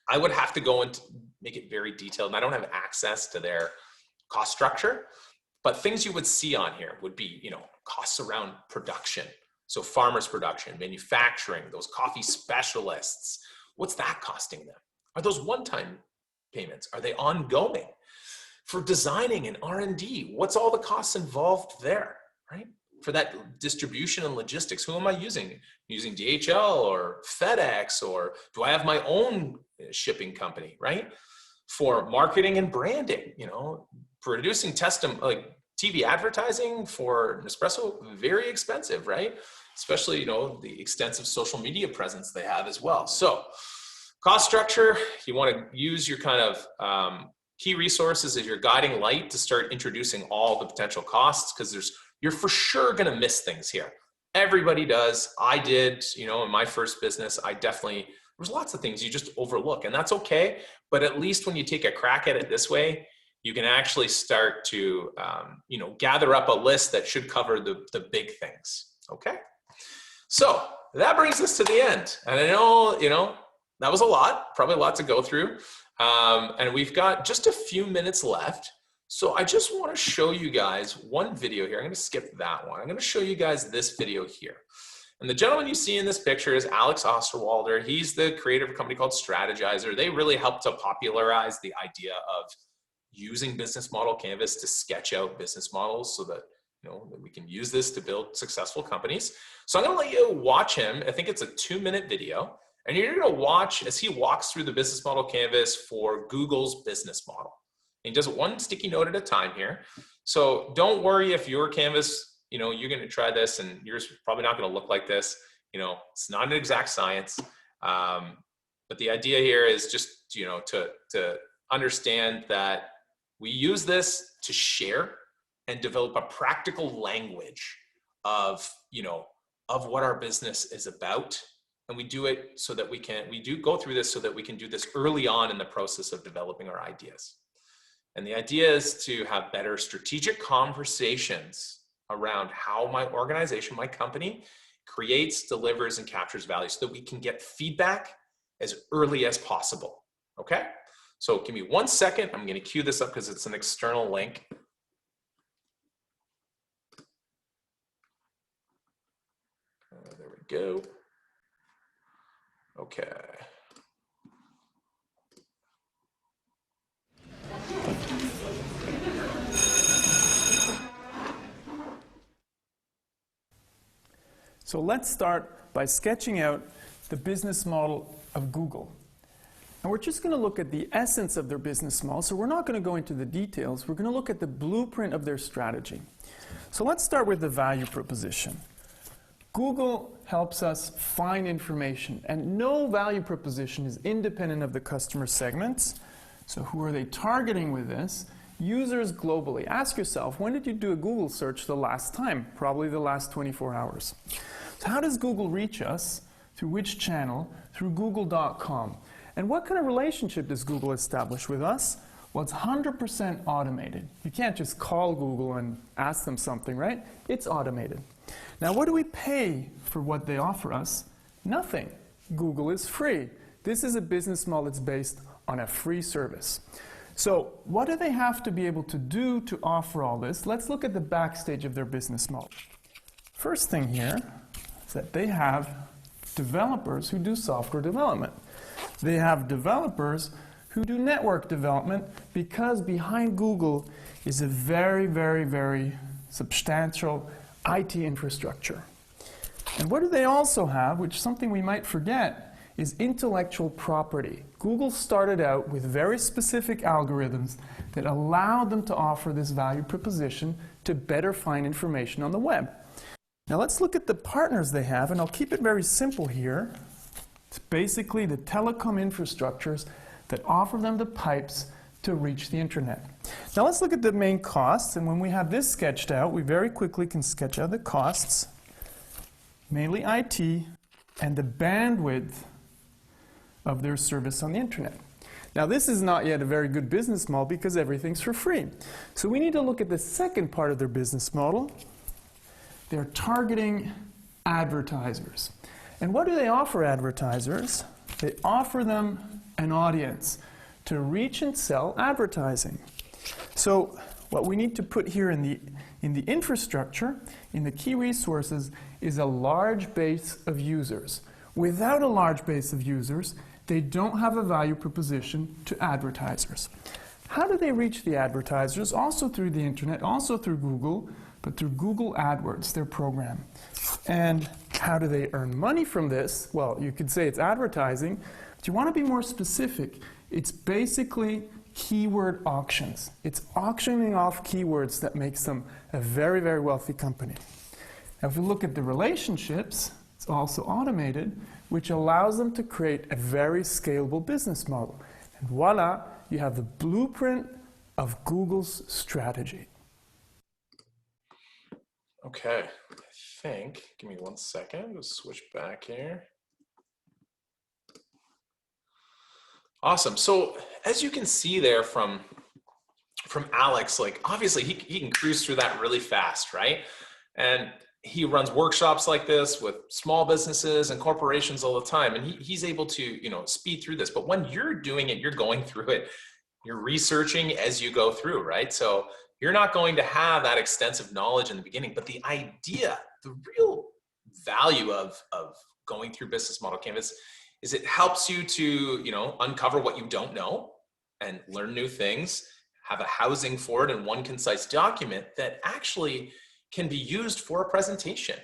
I would have to go and make it very detailed, and I don't have access to their cost structure. But things you would see on here would be, costs around production. So farmers production, manufacturing, those coffee specialists. What's that costing them? Are those one-time payments? Are they ongoing? For designing and R&D, what's all the costs involved there, right? For that distribution and logistics, who am I using? Using DHL or FedEx, or do I have my own shipping company, right? For marketing and branding, producing TV advertising for Nespresso, very expensive, right? Especially, the extensive social media presence they have as well. So cost structure, you want to use your kind of key resources as your guiding light to start introducing all the potential costs, because you're for sure going to miss things here. Everybody does. I did, in my first business, there's lots of things you just overlook, and that's okay. But at least when you take a crack at it this way, you can actually start to, gather up a list that should cover the big things, okay? So that brings us to the end. And I know, that was a lot, probably a lot to go through. And we've got just a few minutes left. So I just want to show you guys one video here. I'm going to skip that one. I'm going to show you guys this video here. And the gentleman you see in this picture is Alex Osterwalder. He's the creator of a company called Strategizer. They really helped to popularize the idea of using business model canvas to sketch out business models so that, that we can use this to build successful companies. So I'm going to let you watch him. I think it's a 2-minute video. And you're going to watch as he walks through the business model canvas for Google's business model. And he does it one sticky note at a time here. So don't worry if your canvas, you're going to try this and yours is probably not going to look like this. It's not an exact science. But the idea here is just, to understand that we use this to share and develop a practical language of, of what our business is about. And we do it so that we do go through this so that we can do this early on in the process of developing our ideas. And the idea is to have better strategic conversations around how my organization, my company, creates, delivers, and captures value so that we can get feedback as early as possible, okay? So give me 1 second. I'm going to cue this up because it's an external link. There we go. Okay. So let's start by sketching out the business model of Google. And we're just going to look at the essence of their business model. So we're not going to go into the details. We're going to look at the blueprint of their strategy. So let's start with the value proposition. Google helps us find information, and no value proposition is independent of the customer segments. So who are they targeting with this? Users globally. Ask yourself, when did you do a Google search the last time? Probably the last 24 hours. So how does Google reach us? Through which channel? Through google.com. And what kind of relationship does Google establish with us? Well, it's 100% automated. You can't just call Google and ask them something, right? It's automated. Now, what do we pay for what they offer us? Nothing. Google is free. This is a business model that's based on a free service. So what do they have to be able to do to offer all this? Let's look at the backstage of their business model. First thing here is that they have developers who do software development. They have developers who do network development because behind Google is a very, very, very substantial IT infrastructure. And what do they also have, which is something we might forget, is intellectual property. Google started out with very specific algorithms that allowed them to offer this value proposition to better find information on the web. Now let's look at the partners they have, and I'll keep it very simple here. It's basically the telecom infrastructures that offer them the pipes to reach the internet. Now let's look at the main costs, and when we have this sketched out, we very quickly can sketch out the costs, mainly IT, and the bandwidth of their service on the internet. Now this is not yet a very good business model because everything's for free. So we need to look at the second part of their business model. They're targeting advertisers. And what do they offer advertisers? They offer them an audience to reach and sell advertising. So what we need to put here in the infrastructure, in the key resources, is a large base of users. Without a large base of users, they don't have a value proposition to advertisers. How do they reach the advertisers? Also through the internet, also through Google, but through Google AdWords, their program. And how do they earn money from this? Well, you could say it's advertising, but you want to be more specific. It's basically keyword auctions. It's auctioning off keywords that makes them a very, very wealthy company. Now, if we look at the relationships, it's also automated, which allows them to create a very scalable business model. And voila, you have the blueprint of Google's strategy. Okay, I think, give me 1 second, let's switch back here. Awesome. So as you can see there from Alex, like obviously he can cruise through that really fast, right? And he runs workshops like this with small businesses and corporations all the time. And he's able to, you know, speed through this. But when you're doing it, you're going through it, you're researching as you go through, right? So you're not going to have that extensive knowledge in the beginning, but the idea, the real value of going through Business Model Canvas is it helps you to, you know, uncover what you don't know and learn new things, have a housing for it in one concise document that actually can be used for a presentation.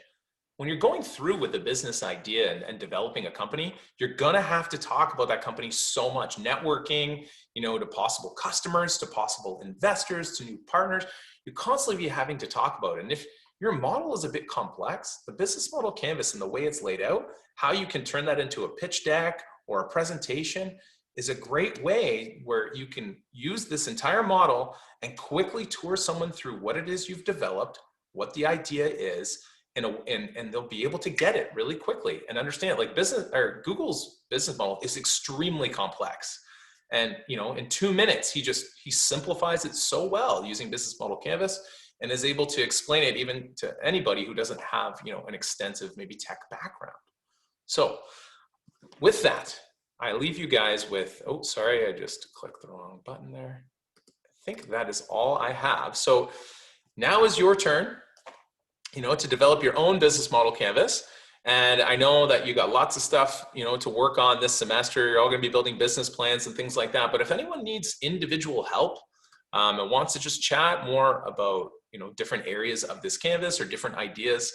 When you're going through with a business idea and developing a company, you're gonna have to talk about that company so much, networking, you know, to possible customers, to possible investors, to new partners. You constantly be having to talk about it. And if your model is a bit complex, the Business Model Canvas and the way it's laid out, how you can turn that into a pitch deck or a presentation is a great way where you can use this entire model and quickly tour someone through what it is you've developed, what the idea is, and they'll be able to get it really quickly and understand. Like Google's business model is extremely complex. And you know, in 2 minutes, he simplifies it so well using Business Model Canvas and is able to explain it even to anybody who doesn't have, you know, an extensive maybe tech background. So with that, I leave you guys with, oh, sorry, I just clicked the wrong button there. I think that is all I have. So now is your turn, you know, to develop your own Business Model Canvas. And I know that you got lots of stuff, you know, to work on this semester. You're all going to be building business plans and things like that. But if anyone needs individual help and wants to just chat more about, you know, different areas of this canvas or different ideas,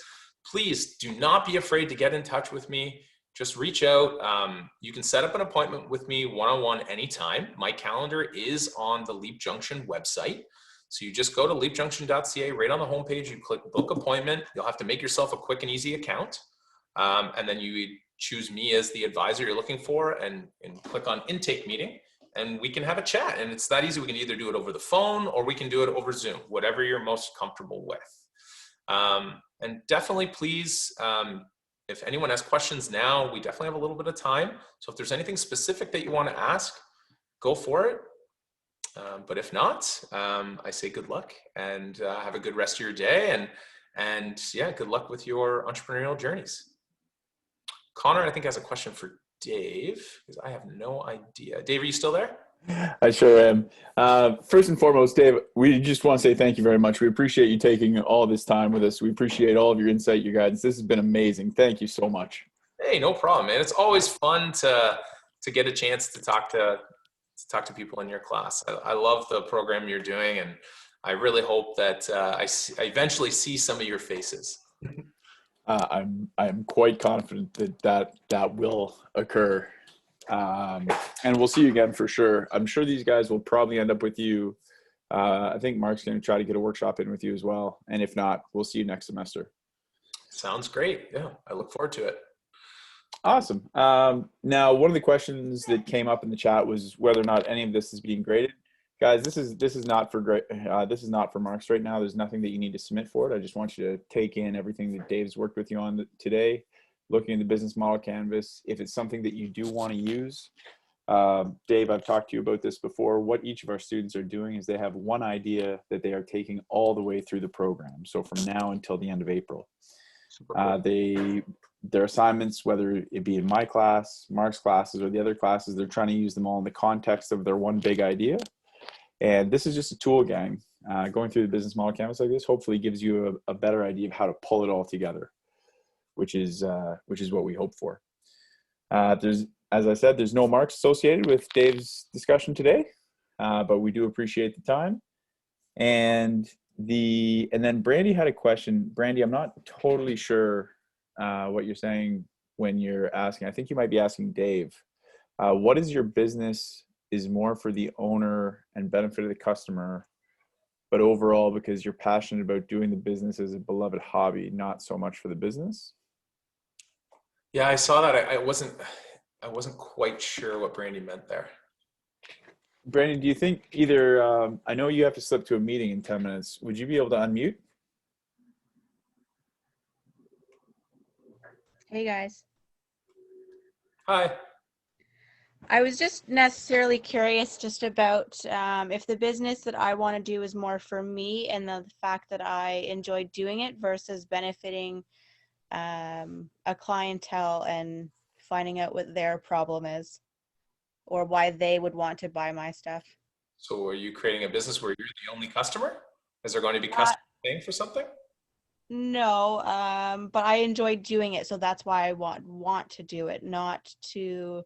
please do not be afraid to get in touch with me. just reach out. You can set up an appointment with me one-on-one anytime. My calendar is on the Leap Junction website. So you just go to leapjunction.ca, right on the homepage, you click book appointment. You'll have to make yourself a quick and easy account. And then you choose me as the advisor you're looking for and click on intake meeting, and we can have a chat. And it's that easy. We can either do it over the phone or we can do it over Zoom, whatever you're most comfortable with. And definitely please, if anyone has questions now, we definitely have a little bit of time. So if there's anything specific that you want to ask, go for it. But if not, I say good luck and have a good rest of your day. And yeah, good luck with your entrepreneurial journeys. Connor, I think, has a question for Dave, because I have no idea. Dave, are you still there? I sure am. First and foremost, Dave, we just want to say thank you very much. We appreciate you taking all this time with us. We appreciate all of your insight, your guidance. This has been amazing. Thank you so much. Hey, no problem, man. It's always fun to get a chance to talk to people in your class. I love the program you're doing, and I really hope that I eventually see some of your faces. I'm quite confident that will occur. And we'll see you again for sure. I'm sure these guys will probably end up with you. I think Mark's going to try to get a workshop in with you as well. And if not, we'll see you next semester. Sounds great. Yeah, I look forward to it. Awesome. Now, one of the questions that came up in the chat was whether or not any of this is being graded. Guys, this is not for marks right now. There's nothing that you need to submit for it. I just want you to take in everything that Dave's worked with you on today, looking at the business model canvas. If it's something that you do want to use, Dave, I've talked to you about this before. What each of our students are doing is they have one idea that they are taking all the way through the program. So from now until the end of April, their assignments, whether it be in my class, Mark's classes, or the other classes, they're trying to use them all in the context of their one big idea. And this is just a tool, gang. Going through the business model canvas like this hopefully gives you a better idea of how to pull it all together, which is what we hope for. As I said, there's no marks associated with Dave's discussion today, but we do appreciate the time. And then Brandy had a question. Brandy, I'm not totally sure what you're saying when you're asking. I think you might be asking Dave. What is your business is more for the owner and benefit of the customer, but overall because you're passionate about doing the business as a beloved hobby, not so much for the business? Yeah, I saw that. I wasn't quite sure what Brandy meant there. Brandy, do you think either, I know you have to slip to a meeting in 10 minutes. Would you be able to unmute? Hey guys. Hi. I was just necessarily curious just about if the business that I want to do is more for me and the fact that I enjoy doing it versus benefiting a clientele and finding out what their problem is or why they would want to buy my stuff. So are you creating a business where you're the only customer? Is there going to be customers paying for something? No, but I enjoy doing it, so that's why I want to do it, not to.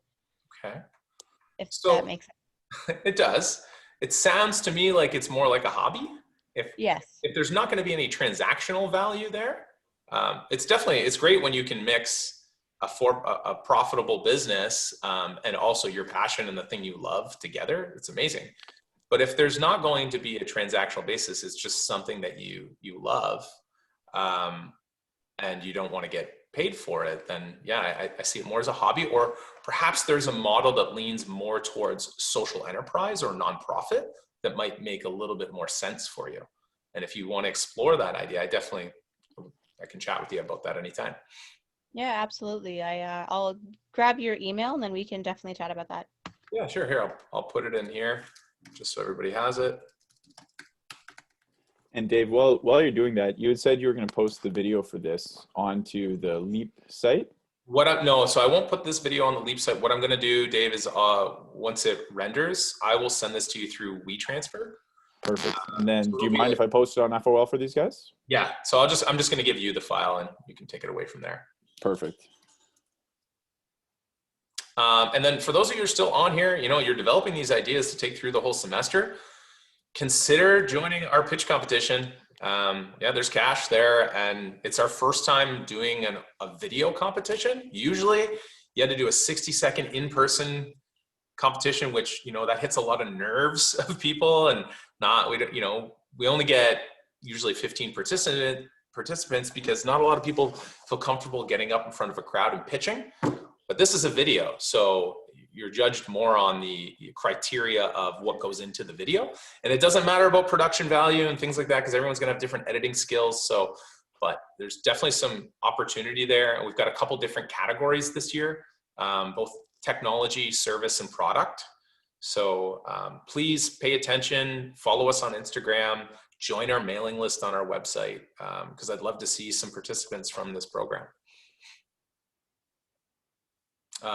Okay. If that makes sense. It does. It sounds to me like it's more like a hobby. If there's not going to be any transactional value there, it's great when you can mix a profitable business and also your passion and the thing you love together. It's amazing. But if there's not going to be a transactional basis, it's just something that you love, and you don't want to get paid for it, then yeah, I see it more as a hobby. Or perhaps there's a model that leans more towards social enterprise or nonprofit that might make a little bit more sense for you. And if you want to explore that idea, I can chat with you about that anytime. Yeah, absolutely. I'll grab your email and then we can definitely chat about that. Yeah, sure. Here, I'll put it in here just so everybody has it. And Dave, while you're doing that, you had said you were going to post the video for this onto the Leap site. No, so I won't put this video on the Leap site. What I'm going to do, Dave, is once it renders, I will send this to you through WeTransfer. Perfect. And then, do you mind if I post it on FOL for these guys? Yeah. So I'm just going to give you the file, and you can take it away from there. Perfect. And then for those of you who are still on here, you're developing these ideas to take through the whole semester. Consider joining our pitch competition. Yeah, there's cash there, and it's our first time doing a video competition. Usually You had to do a 60-second in-person competition, which, you know, that hits a lot of nerves of people, and we only get usually 15 participants because not a lot of people feel comfortable getting up in front of a crowd and pitching. But this is a video, so you're judged more on the criteria of what goes into the video. And it doesn't matter about production value and things like that, because everyone's gonna have different editing skills. So, but there's definitely some opportunity there. And we've got a couple different categories this year, both technology, service, and product. So please pay attention, follow us on Instagram, join our mailing list on our website, because I'd love to see some participants from this program.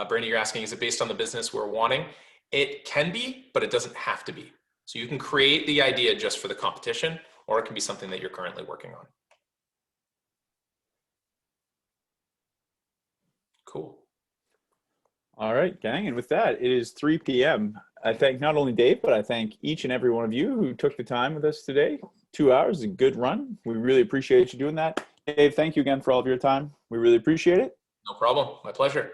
Brandy, you're asking, is it based on the business we're wanting? It can be, but it doesn't have to be. So you can create the idea just for the competition, or it can be something that you're currently working on. Cool. All right, gang. And with that, it is 3 p.m. I thank not only Dave, but I thank each and every one of you who took the time with us today. 2 hours, a good run. We really appreciate you doing that. Dave, thank you again for all of your time. We really appreciate it. No problem. My pleasure.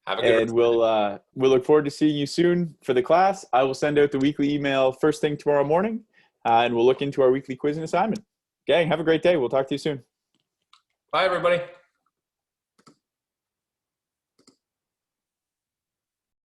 Have a good. And we'll look forward to seeing you soon for the class. I will send out the weekly email first thing tomorrow morning, and we'll look into our weekly quiz and assignment. Gang, have a great day. We'll talk to you soon. Bye, everybody.